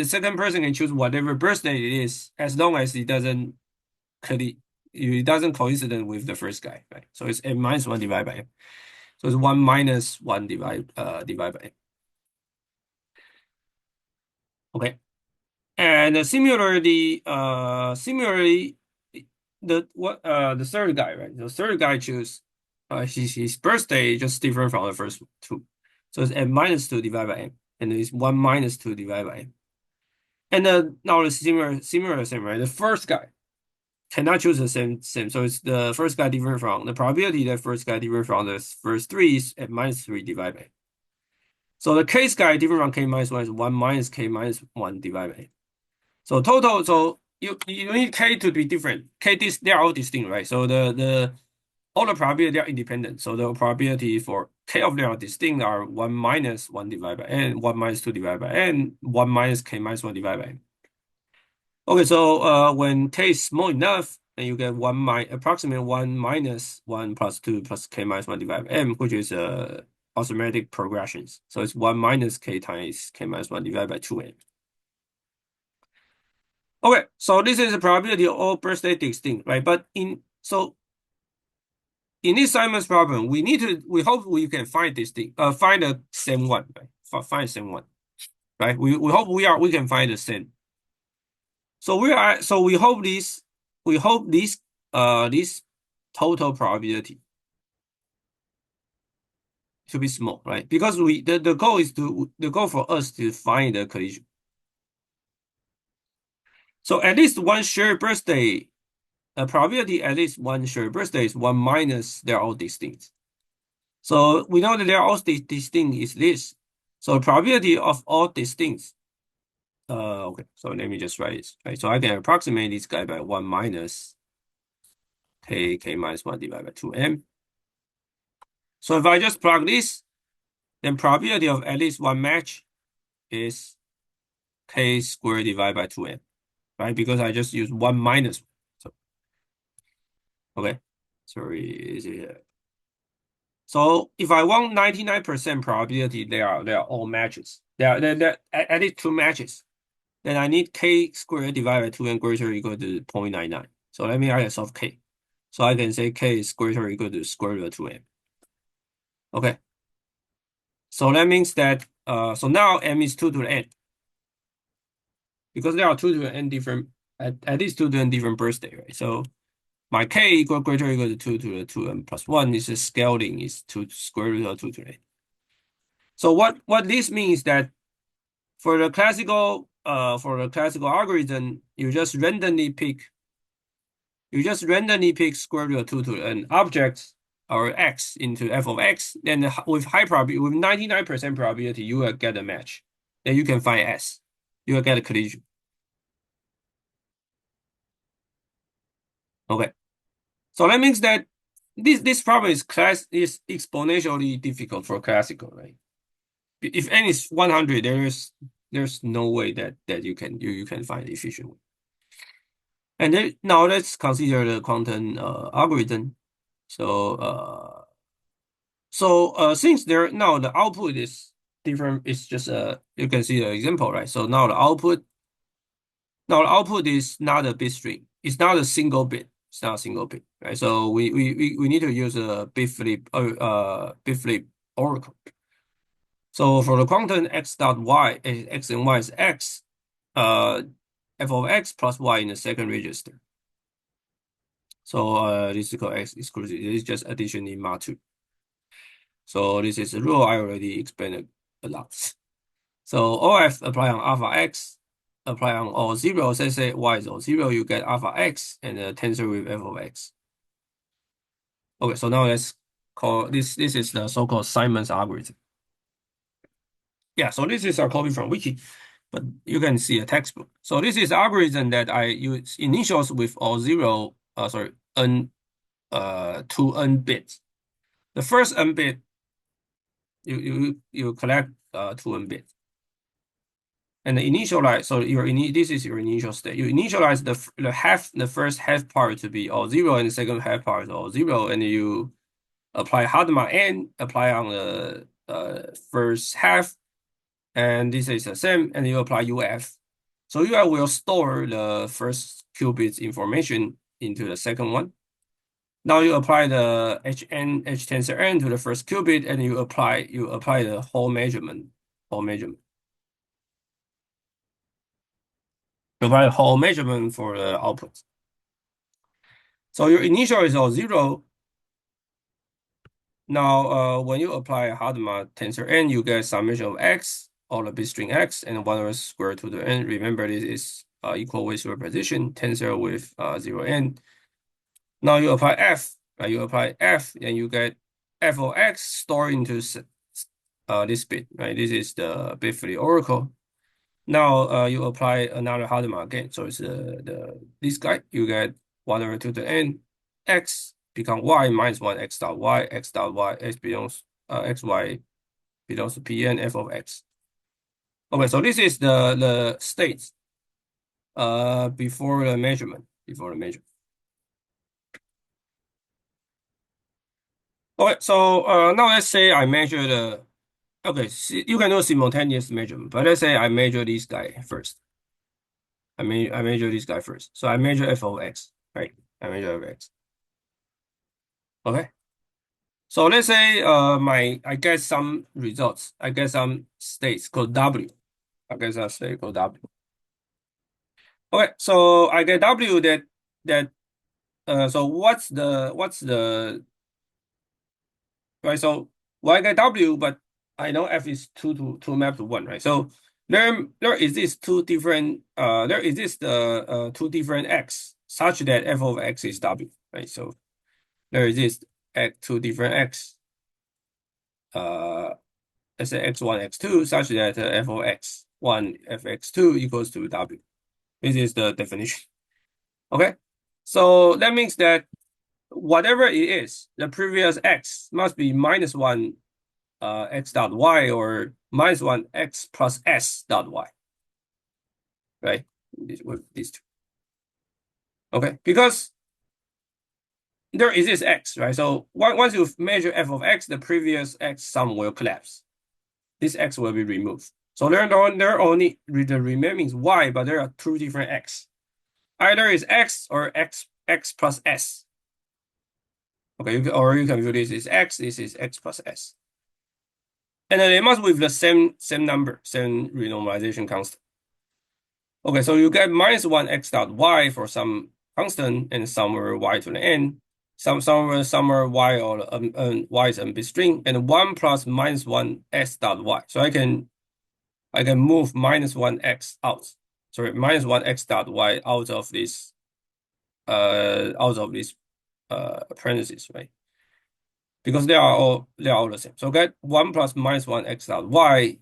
second person can choose whatever birthday it is, as long as it doesn't coincident with the first guy, right? So it's n minus 1 divided by n. So it's 1 minus 1 divided by n. Okay. And similarly, the third guy, right? The third guy choose his birthday just different from the first two. So it's n minus 2 divided by n, and it's 1 minus 2 divided by n. And now the same, right? The first guy cannot choose the same. So it's the first guy different from the probability that first guy different from the first three is n minus 3 divided by n. So the case guy different from k minus 1 is 1 minus k minus 1 divided by n. So total, so you need k to be different. They are all distinct, right? So all the probability are independent. So the probability for k of them are distinct are 1 minus 1 divided by n, 1 minus 2 divided by n, 1 minus k minus 1 divided by n. Okay, so when k is small enough, then you get approximately 1 minus 1 plus 2 plus k minus 1 divided by m, which is arithmetic progressions. So it's 1 minus k times k minus 1 divided by 2m. Okay, so this is the probability of all birthday distinct, right? But in this Simon's problem, we hope we can find find the same one, right? Find the same one, right? We hope we can find the same. So we hope this total probability to be small, right? Because the goal for us to find the collision. So at least one shared birthday, probability at least one shared birthday is 1 minus they're all distinct. So we know that they're all distinct is this. So probability of all distinct. Okay, so let me just write this. Right, so I can approximate this guy by 1 minus k minus 1 divided by 2m. So if I just plug this, then probability of at least one match is k squared divided by 2m, right? Because I just use 1 minus. So okay, sorry, is it? So if I want 99% probability, they are all matches. They're at least two matches. Then I need k squared divided by 2m greater or equal to 0.99. So let me I solve k. So I can say k is greater or equal to square root of 2m. Okay. So that means that so now m is 2 to the n. Because there are 2 to the n different at least 2 to the n different birthday, right? So my k equal greater or equal to 2 to the 2m plus 1 is a scaling is 2 square root of 2 to the n. So what this means that for the classical algorithm, you just randomly pick square root of 2 to the n objects or x into f of x. Then with high probability, with 99% probability, you will get a match. Then you can find s. You will get a collision. Okay. So that means that this problem is exponentially difficult for classical, right? If n is 100, there's no way that you can find efficient way. And then now let's consider the quantum algorithm. So since there now the output is different, it's just you can see the example, right? So now the output is not a bit string. It's not a single bit. It's not a single bit, right? So we need to use a bit flip oracle. So for the quantum x dot y, x and y is x, uh, f of x plus y in the second register. So this is called x exclusive. This is just addition in Ma2. So this is a rule I already explained a lot. So OF apply on alpha x, apply on all zeros. Let's say y is all zero, you get alpha x and a tensor with f of x. Okay, so now let's call this. This is the so-called Simon's algorithm. Yeah, so this is a copy from Wiki, but you can see a textbook. So this is algorithm that I use initials with all zero. Sorry, n 2n bits. The first n bit you collect 2n bits. And the initialize, so this is your initial state. You initialize the first half part to be all zero, and the second half part is all zero, and you apply Hadamard n, apply on the first half, and this is the same, and you apply UF. So UF will store the first qubits information into the second one. Now you apply the H tensor n to the first qubit, and you apply the whole measurement. Provide a whole measurement for the output. So your initial is all zero. Now, when you apply Hadamard tensor n, you get summation of x, all the bit string x, and 1 square to the n. Remember, this is equal weight superposition, tensor with 0 n. Now you apply f, right? You apply f, and you get f of x stored into this bit, right? This is the bit for the oracle. Now you apply another Hadamard again. So it's this guy. You get 1/2 to the n x become y minus 1 x dot y, x dot y, x belongs xy belongs to Pn f of x. Okay, so this is the states before the measurement. Okay, so now let's say I measure the okay, you can do simultaneous measurement, but let's say I measure this guy first. I measure this guy first. So I measure f of x, right? I measure f of x. Okay. So let's say I get some results. I get some states called W. I get some state called W. Okay, so I get W that so what's the right? So well, I get W, but I know F is two map to one, right? So there is this two different two different X such that F of X is W, right? So there is this two different X let's say x1, x2, such that f of x1, fx2 equals to W. This is the definition. Okay, so that means that whatever it is, the previous x must be minus 1 x dot y or minus 1 x plus s dot y, right? With these two. Okay, because there is this x, right? So once you measure f of x, the previous x sum will collapse. This x will be removed. So there are only the remaining y, but there are two different x. Either is x or x plus s. Okay, you can view this is x, this is x plus s. And then they must with the same number, same renormalization constant. Okay, so you get minus 1 x dot y for some constant and somewhere y to the n. Somewhere y or y is a bit string, and 1 plus minus 1 s dot y. So I can move minus 1 x out. Sorry, minus 1 x dot y out of this parentheses, right? Because they are all the same. So get 1 plus minus 1 x dot y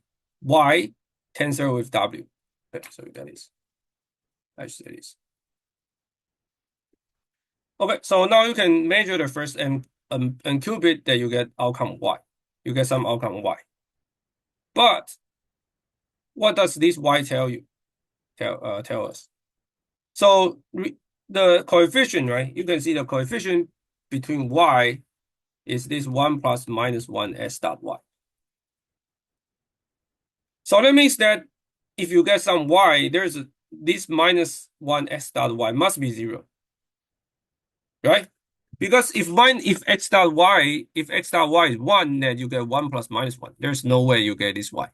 tensor with W. Okay, so that is actually this. Okay, so now you can measure the first n qubit that you get outcome y. You get some outcome y. But what does this y tell you? Tell us. So the coefficient, right? You can see the coefficient between y is this 1 plus minus 1 s dot y. So that means that if you get some y, this minus 1 s dot y must be 0, right? Because if x dot y is 1, then you get 1 plus minus 1. There's no way you get this y.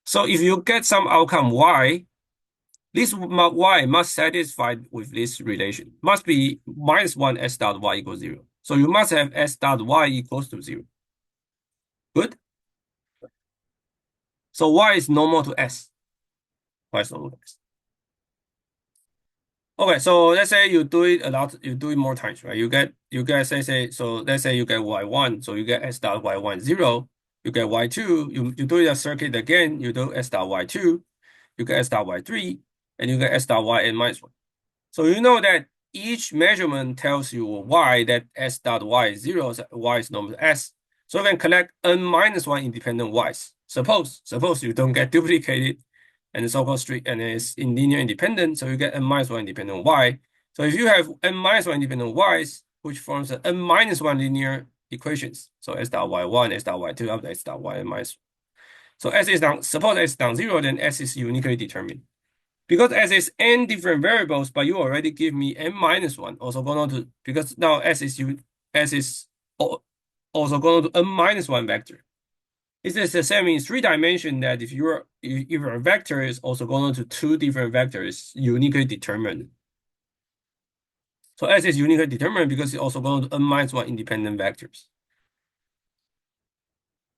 So if you get some outcome y, this y must satisfy with this relation. Must be minus 1 s dot y equals 0. So you must have s dot y equals to 0. Good? So y is normal to s. Y is normal to s. Okay, so let's say you do it a lot, you do it more times, right? So let's say you get y1, so you get s dot y1 0, you get y2, you do the circuit again, you do s dot y2, you get s dot y3, and you get s dot yn minus 1. So you know that each measurement tells you y that s dot y is 0, so y is normal to s. So you can collect n minus 1 independent y's. Suppose you don't get duplicated and the so-called streak and it's in linear independent, so you get n minus 1 independent y. So if you have n minus 1 independent y's, which forms an n minus 1 linear equations, so s dot y1, s dot y2, up to s dot yn minus 1. So s is down, suppose s is down 0, then s is uniquely determined. Because s is n different variables, but you already give me n minus 1, also going on to, because now s is also going to n minus 1 vector. It is the same in 3 dimension that if your vector is also going to 2 different vectors uniquely determined. So S is uniquely determined because it's also going to n minus 1 independent vectors.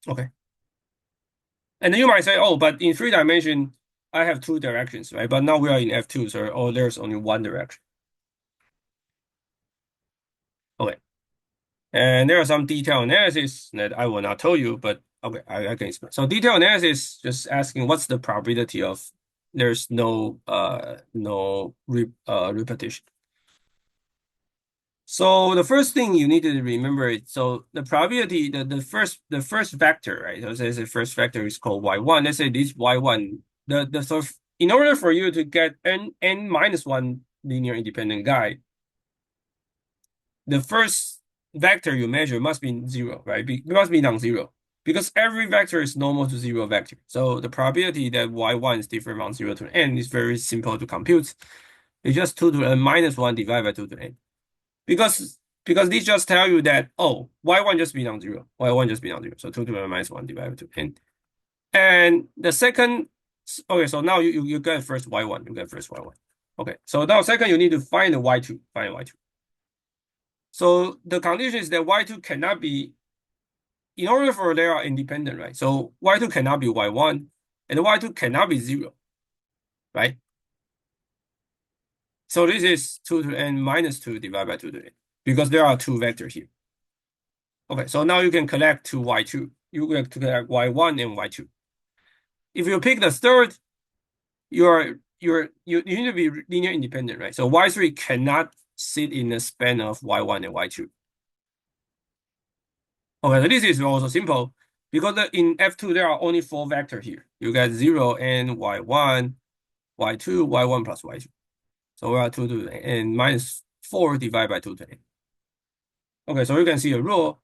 Okay. And then you might say, oh, but in 3 dimension, I have 2 directions, right? But now we are in F2, so there's only 1 direction. Okay. And there are some detailed analysis that I will not tell you, but okay, I can explain. So detailed analysis just asking what's the probability of there's no repetition. So the first thing you need to remember is, so the probability, the first vector, right? So let's say the first vector is called y1. Let's say this y1, so in order for you to get n minus 1 linear independent guy, the first vector you measure must be 0, right? It must be non-zero because every vector is normal to 0 vector. So the probability that y1 is different from 0 to n is very simple to compute. It's just 2 to the n minus 1 divided by 2 to the n. Because these just tell you that, oh, y1 just be non-zero. Y1 just be non-zero. So 2 to the n minus 1 divided by 2 to n. And the second, okay, so now you get first y1. You get first y1. Okay, so now second you need to find the y2. Find y2. So the condition is that y2 cannot be, in order for they are independent, right? So y2 cannot be y1, and y2 cannot be 0, right? So this is 2 to the n minus 2 divided by 2 to the n, because there are 2 vectors here. Okay, so now you can collect to y2. You have to collect y1 and y2. If you pick the third, you need to be linear independent, right? So y3 cannot sit in the span of y1 and y2. Okay, so this is also simple because in F2 there are only 4 vectors here. You get 0 and y1, y2, y1 plus y2. So we are 2 to the n minus 4 divided by 2 to the n. Okay, so you can see a rule.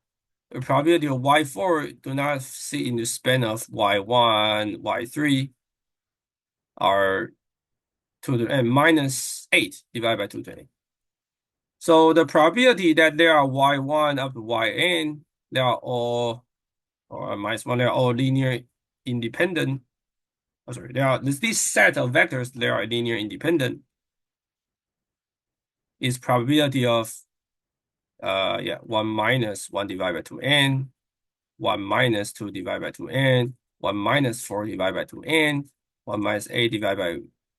The probability of y4 do not sit in the span of y1, y3 are 2 to the n minus 8 divided by 2 to the n. So the probability that there are y1 up to yn, they are all, or minus 1, they are all linear independent. Oh, sorry, there are this set of vectors, they are linear independent, is probability of 1 minus 1 divided by 2n, 1 minus 2 divided by 2n, 1 minus 4 divided by 2n, 1 minus 8 divided by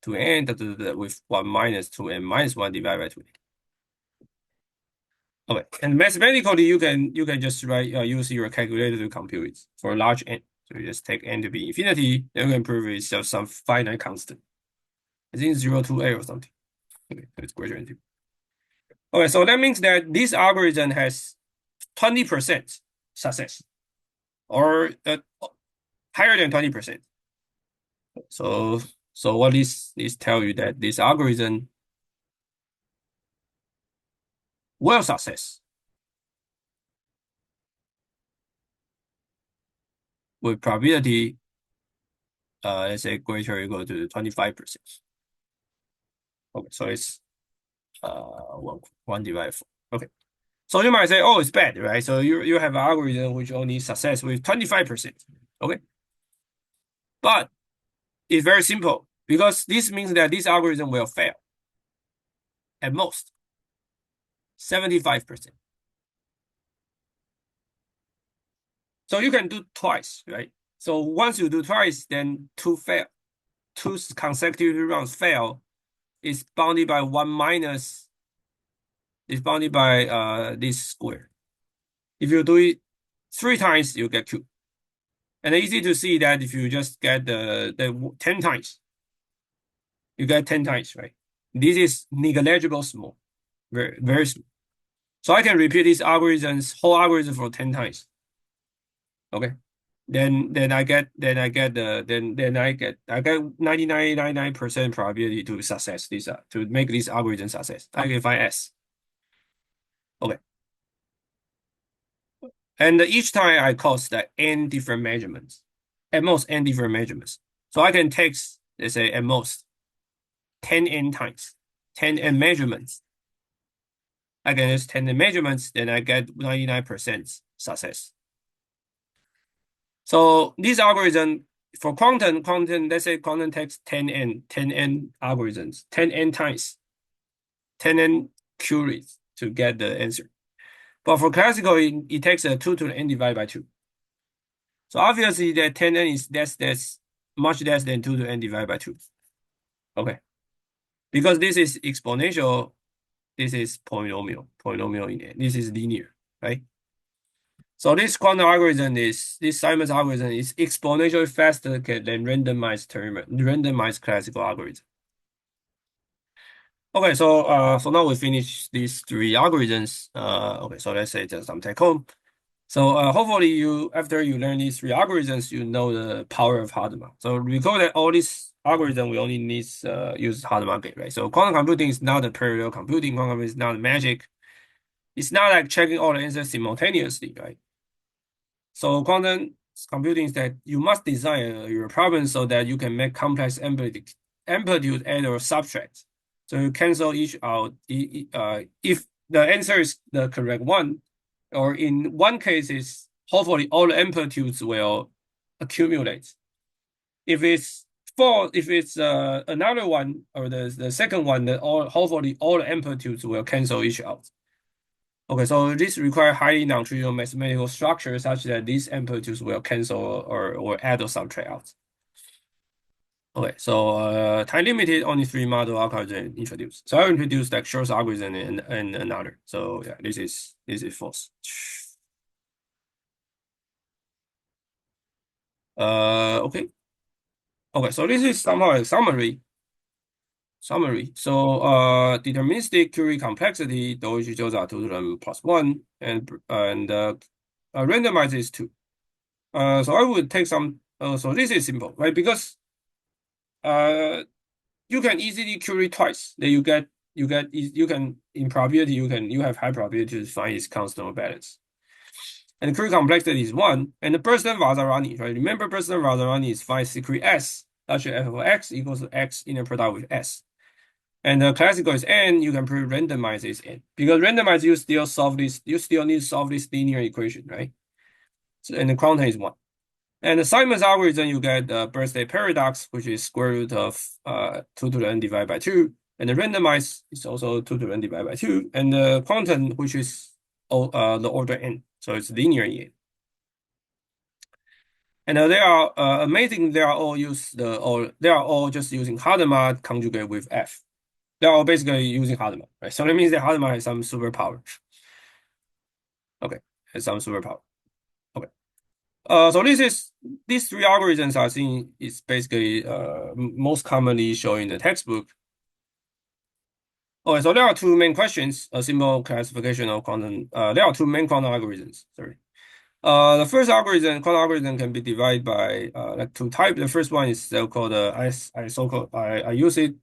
2n, with 1 minus 2n minus 1 divided by 2n. Okay, and mathematically you can just write use your calculator to compute it for large n. So you just take n to be infinity, then you can prove it's just some finite constant. I think 0 to a or something. Okay, so it's greater than 2. Okay, so that means that this algorithm has 20% success or higher than 20%. So what this tell you that this algorithm will success with probability let's say greater or equal to 25%. Okay, so it's one divided four. Okay. So you might say, oh, it's bad, right? So you have an algorithm which only success with 25%. Okay. But it's very simple because this means that this algorithm will fail at most 75%. So you can do twice, right? So once you do twice, then two consecutive rounds fail is bounded by one minus is bounded by this square. If you do it three times, you get Q. And it's easy to see that if you just get the 10 times, you get 10 times, right? This is negligible small, very, very small. So I can repeat this whole algorithm for 10 times. Okay. Then I get 99.99% probability to success this to make this algorithm success. I can find S. Okay. And each time I cost like n different measurements, at most n different measurements. So I can take, let's say, at most 10n times, 10n measurements. I can use 10n measurements, then I get 99% success. So this algorithm for quantum, let's say quantum takes 10n algorithms, 10n times, 10n queries to get the answer. But for classical, it takes a 2 to the n divided by 2. So obviously that 10n is that's much less than 2 to n divided by 2. Okay. Because this is exponential, this is polynomial in n. This is linear, right? So this quantum algorithm this Simon's algorithm is exponentially faster than randomized classical algorithm. Okay, so now we finish these three algorithms. Okay, so let's say just some take home. So hopefully after you learn these three algorithms, you know the power of Hadamard. So recall that all these algorithms we only need use Hadamard gate, right? So quantum computing is not a parallel computing. Quantum computing is not magic. It's not like checking all the answers simultaneously, right? So quantum computing is that you must design your problem so that you can make complex amplitude add or subtract. So you cancel each out. If the answer is the correct one, or in one case is hopefully all the amplitudes will accumulate. If it's another one or the second one, that hopefully all the amplitudes will cancel each out. Okay, so this requires highly non-trivial mathematical structure such that these amplitudes will cancel or add or subtract out. Okay, so time limited, only three model algorithm introduced. So I introduced like Shor's algorithm and another. So yeah, this is false. Okay. Okay, so this is somehow a summary. So deterministic Curie complexity, Deutsch Jozsa 2 to the plus 1, and randomize is 2. So I would take some. So this is simple, right? Because you can easily Curie twice. Then you can in probability you have high probability to find its constant or balance. And the Curie complexity is 1. And the Bernstein-Vazirani, right? Remember Bernstein-Vazirani is find secret S such that f of x equals to x inner product with S. And the classical is n, you can prove randomize is n. Because randomize, you still need to solve this linear equation, right? So, and the quantum is 1. And the Simon's algorithm, you get the birthday paradox, which is square root of 2 to the n divided by 2. And the randomize is also 2 to the n divided by 2. And the quantum, which is the order n. So it's linear in n. And they are amazing. They are all just using Hadamard conjugate with F. They are all basically using Hadamard, right? So that means that Hadamard has some superpower. Okay, has some superpower. Okay. So these three algorithms are seen is basically most commonly shown in the textbook. Okay, so there are two main questions, a simple classification of quantum. There are two main quantum algorithms. Sorry. The first algorithm, quantum algorithm, can be divided by like two types. The first one is so-called I use it.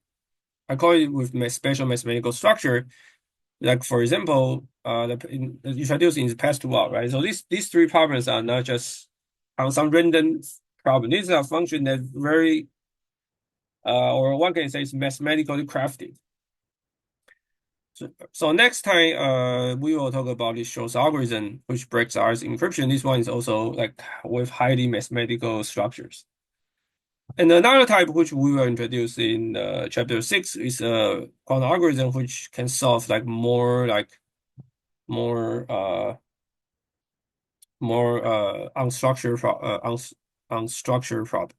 I call it with my special mathematical structure. Like for example, introduced in the past two out, right? So these three problems are not just on some random problem. These are function that very or one can say is mathematically crafted. So next time, we will talk about this Jozsa algorithm, which breaks ours encryption. This one is also like with highly mathematical structures. And another type which we will introduce in chapter 6 is a quantum algorithm which can solve like more unstructured problem.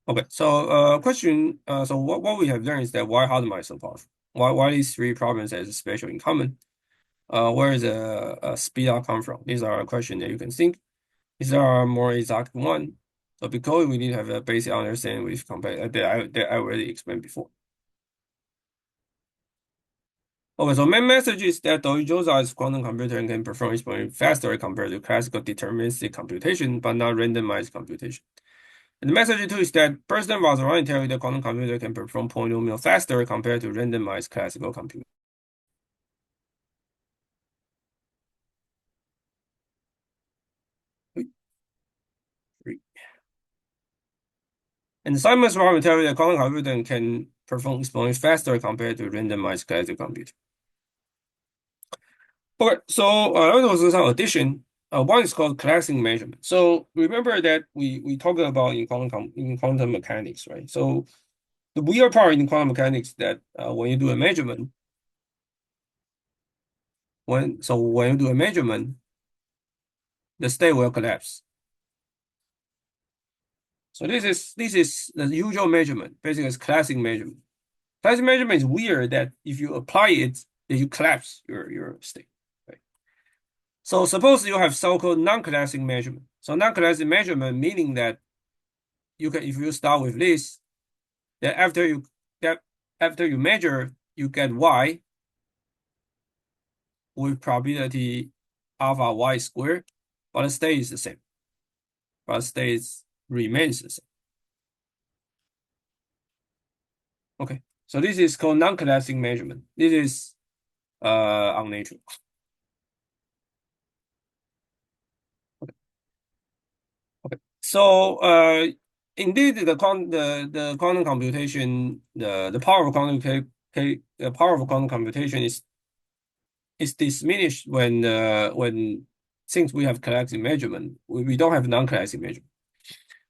Okay, so question. So what we have learned is that why Hadamard is so powerful? Why these three problems has special in common? Where is the speed out come from? These are a question that you can think. These are more exact one. So because we need to have a basic understanding with compare that I already explained before. Okay, so main message is that Jozsa's quantum computer can perform exponentially faster compared to classical deterministic computation, but not randomized computation. And the message two is that President Vazirani tell you the quantum computer can perform polynomial faster compared to randomized classical computing. And Simon's problem tell you that quantum computer can perform exponentially faster compared to randomized classical computing. Okay, so that was some addition. One is called collapsing measurement. So remember that we talked about in quantum mechanics, right? So the weird part in quantum mechanics that when you do a measurement, when you do a measurement, the state will collapse. So this is the usual measurement. Basically, it's classic measurement. Classic measurement is weird that if you apply it, then you collapse your state. Right? So suppose you have so-called non-classic measurement. So non-classic measurement meaning that you can, if you start with this, that after you measure, you get y with probability alpha y squared, but the state is the same. But the state remains the same. Okay, so this is called non-classic measurement. This is unnatural. Okay, so indeed, the quantum computation, the power of quantum computation is diminished when since we have classic measurement, we don't have non-classic measurement.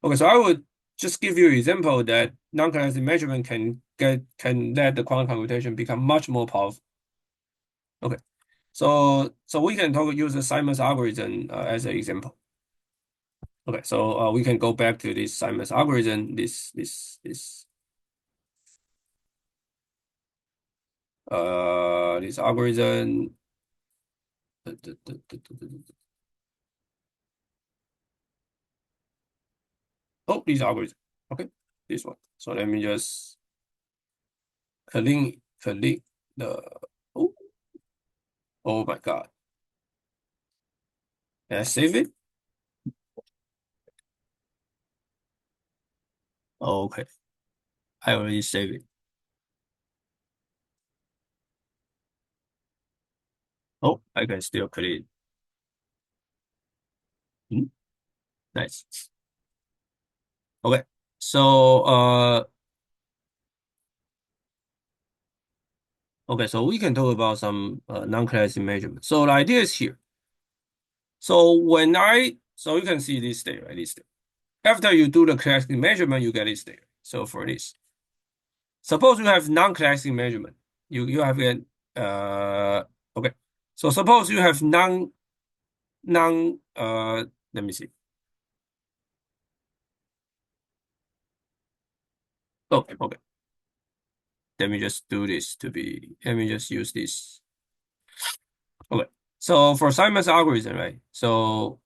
Okay, so I would just give you an example that non-classic measurement can let the quantum computation become much more powerful. Okay, so we can use the Simon's algorithm as an example. Okay, so we can go back to this Simon's algorithm. This algorithm. Oh, this algorithm. Okay, this one. So let me just click the. Oh, oh my God. Can I save it? Oh, okay, I already saved it. Oh, I can still click it. Hmm, nice. Okay, so okay, so we can talk about some non-classic measurement. So the idea is here. So you can see this state, right? This state. After you do the classic measurement, you get this state. So for this, suppose you have non-classic measurement. You have an okay. So suppose you have non let me see. Okay, okay. Let me just do this to be. Let me just use this. Okay. So for Simon's algorithm, right? So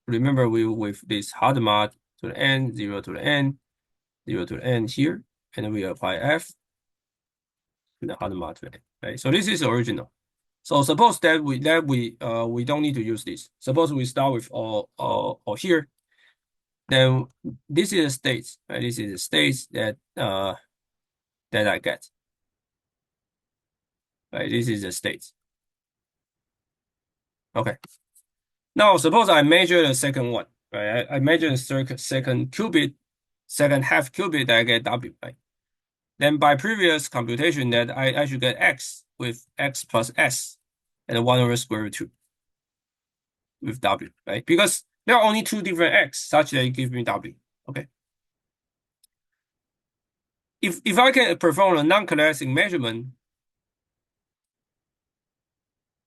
remember we with this hard mod to the n, 0 to the n, 0 to the n here, and we apply f. automatically. Right? So this is original. So suppose that we don't need to use this. Suppose we start with or here, then this is a state, right? This is a state that I get. Right? This is a state. Okay. Now suppose I measure the second one, right? I measure the second qubit, second half qubit, I get W, right? Then by previous computation that I should get X with X plus S and 1 over square root 2 with W, right? Because there are only two different X such that it gives me W. Okay. If I can perform a non-collapsing measurement,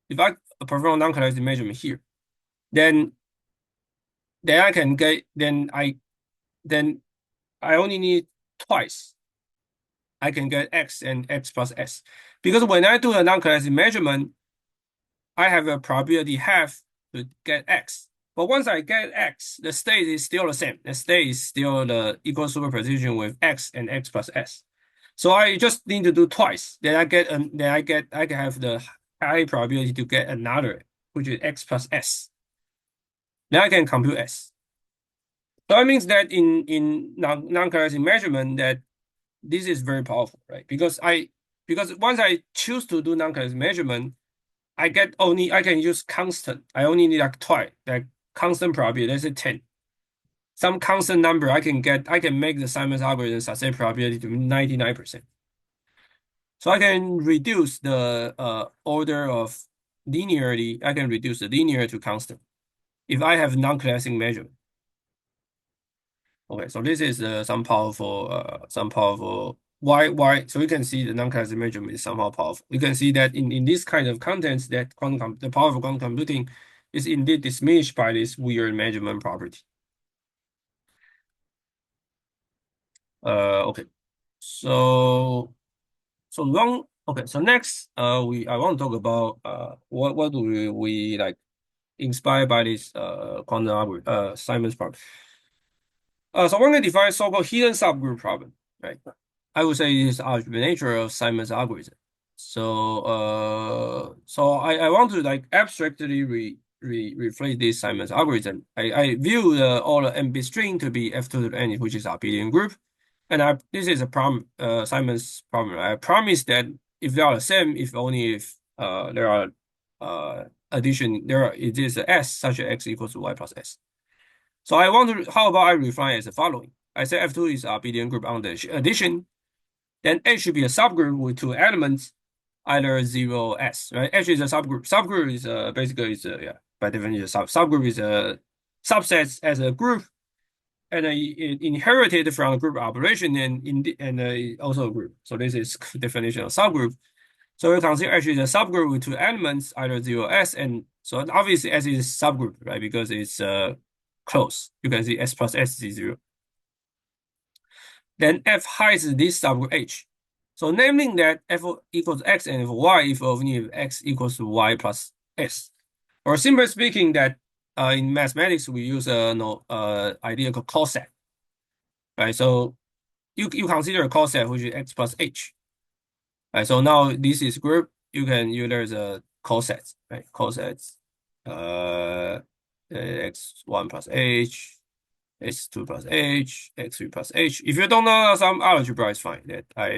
if I perform a non-collapsing measurement here, then I can get then I only need twice. I can get X and X plus S. Because when I do a non-collapsing measurement, I have a probability half to get X. But once I get X, the state is still the same. The state is still the equal superposition with X and X plus S. So I just need to do twice. Then I can have the high probability to get another, which is X plus S. Then I can compute S. So that means that in non-collapsing measurement that this is very powerful, right? Because once I choose to do non-collapsing measurement, I can use constant. I only need like twice, like constant probability, let's say 10. Some constant number I can make the Simon's algorithm success probability to 99%. So I can reduce the order of linearity. I can reduce the linear to constant if I have non-collapsing measurement. Okay, so this is some powerful why. So you can see the non-collapsing measurement is somehow powerful. You can see that in this kind of contents that the power of quantum computing is indeed diminished by this weird measurement property. Okay, so next I want to talk about what do we like inspired by this quantum algorithm Simon's problem. So we're going to define so-called hidden subgroup problem, right? I would say it is algebraic nature of Simon's algorithm. So I want to like abstractly reflect this Simon's algorithm. I view all the n bit string to be f to the n, which is abelian group, and this is a problem, Simon's problem. I promise that if they are the same, if only if there are it is a s such as x equals to y plus s. So how about I refine as the following? I say F2 is abelian group under addition. Then H should be a subgroup with two elements, either 0 or S, right? H is a subgroup. Subgroup is basically by definition, subgroup is a subset as a group, and it inherited from a group operation and also a group. So this is definition of subgroup. So we consider H is a subgroup with two elements, either 0 or S, and so obviously S is a subgroup, right? Because it's close. You can see S plus S is 0. Then F hides this subgroup H. So naming that F equals X and F Y if only if X equals to Y plus S. Or simply speaking that in mathematics, we use an idea called coset. Right, so you consider a coset which is X plus H. Right, so now this is group, there's a coset, right? Cosets X1 plus H, X2 plus H, X3 plus H. If you don't know some algebra, it's fine.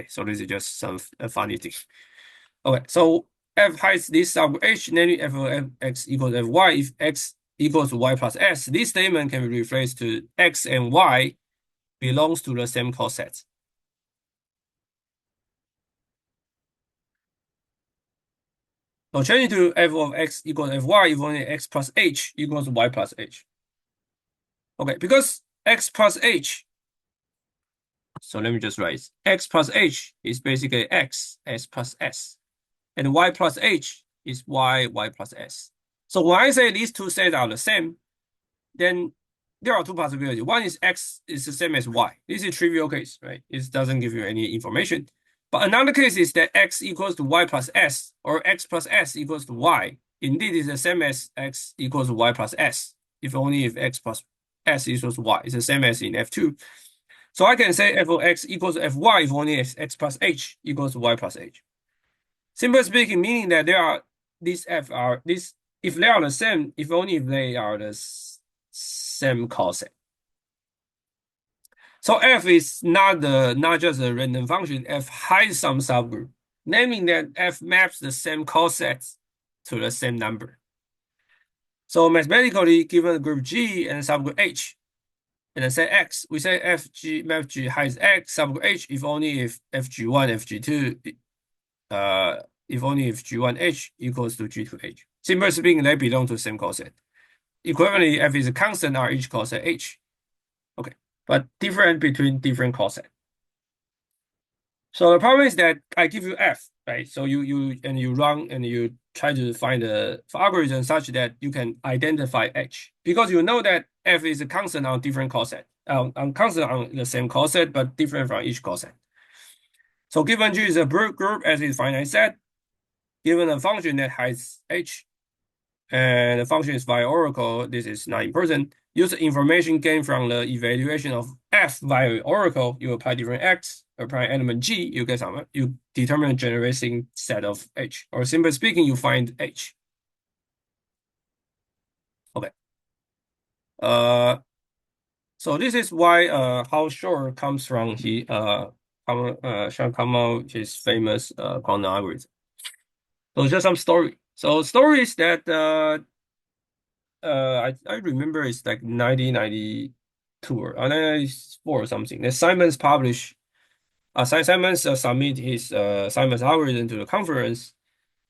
So this is just some funny thing. Okay, so F hides this sub H, namely F of X equals Fy. If X equals Y plus S, this statement can be replaced to X and Y belongs to the same coset. So change it to F of X equals Fy if only X plus H equals Y plus H. Okay, because X plus H, so let me just write X plus H is basically X plus S, and Y plus H is Y plus S. So when I say these two sets are the same, then there are two possibilities. One is X is the same as Y. This is a trivial case, right? It doesn't give you any information. But another case is that X equals to Y plus S, or X plus S equals to Y. Indeed, it's the same as X equals to Y plus S, if only if X plus S equals to Y. It's the same as in F2. So I can say f of X equals to Fy if only if X plus H equals to Y plus H. Simply speaking, meaning that there are these f are this if they are the same, if only if they are the same coset. So f is not just a random function. F hides some subgroup, naming that f maps the same cosets to the same number. So mathematically, given a group G and a subgroup H, and then say X, we say FG map G hides X subgroup H if only if FG1, FG2, if only if G1H equals to G2H. Simply speaking, they belong to the same coset. Equivalently, F is a constant are each coset H. Okay, but different between different coset. So the problem is that I give you F, right? So you run and you try to find the algorithm such that you can identify H because you know that F is a constant on different coset, constant on the same coset but different from each coset. So given G is a group as is finite set, given a function that has H, and the function is via oracle, this is not important. Use the information gained from the evaluation of F via oracle, you apply different X, apply element G, you get some, you determine a generating set of H. Or simply speaking, you find H. Okay. So this is why how short comes from Sean Kamal his famous quantum algorithm. So just some story. So stories that I remember it's like 1992 or 1994 or something. Then Simon's published Simon's submit his Simon's algorithm to the conference,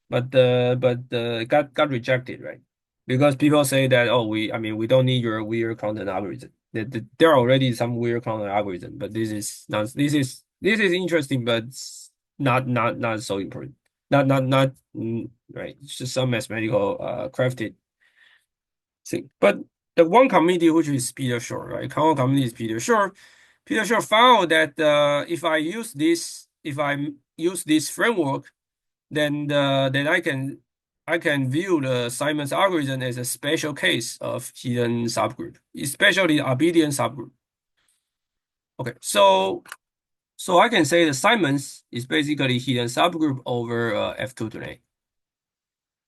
but got rejected, right? Because people say that, oh, we don't need your weird content algorithm. There are already some weird content algorithm, but this is interesting, but not so important. Not right. It's just some mathematical crafted thing. But the one committee, which is Peter Shor, right? One committee is Peter Shor. Peter Shor found that if I use this framework, then I can view the Simon's algorithm as a special case of hidden subgroup, especially abelian subgroup. Okay, so I can say the Simon's is basically hidden subgroup over F2 to A.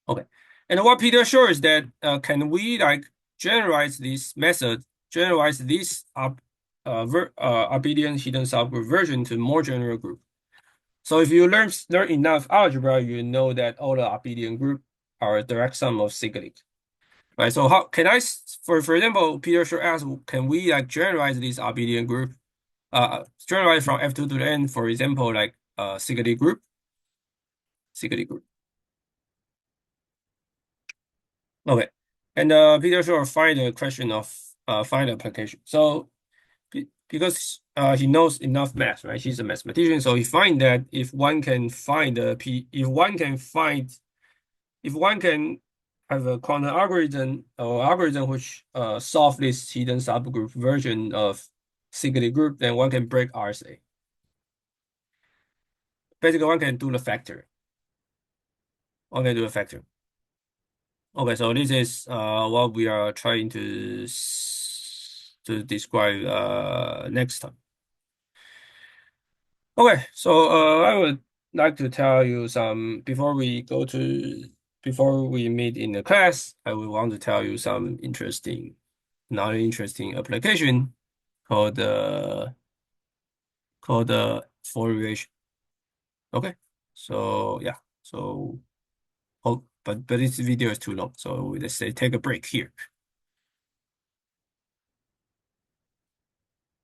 Okay, and what Peter shows is that can we like generalize this method, generalize this abelian hidden subgroup version to more general group? So if you learn enough algebra, you know that all the abelian group are a direct sum of cyclic, right? So how can I, for example, Peter should ask, can we like generalize this abelian group, generalize from F2 to the N, for example, like cyclic group, cyclic group. Okay, and Peter should find the question of find application. So because he knows enough math, right? He's a mathematician, so he find that if one can have a quantum algorithm or algorithm which solve this hidden subgroup version of cyclic group, then one can break RSA. Basically, one can do the factor. One can do the factor. Okay, so this is what we are trying to describe next time. Okay, so I would like to tell you some before we meet in the class. I would want to tell you some not interesting application called foliation. Okay, so yeah, so but this video is too long, so let's say take a break here.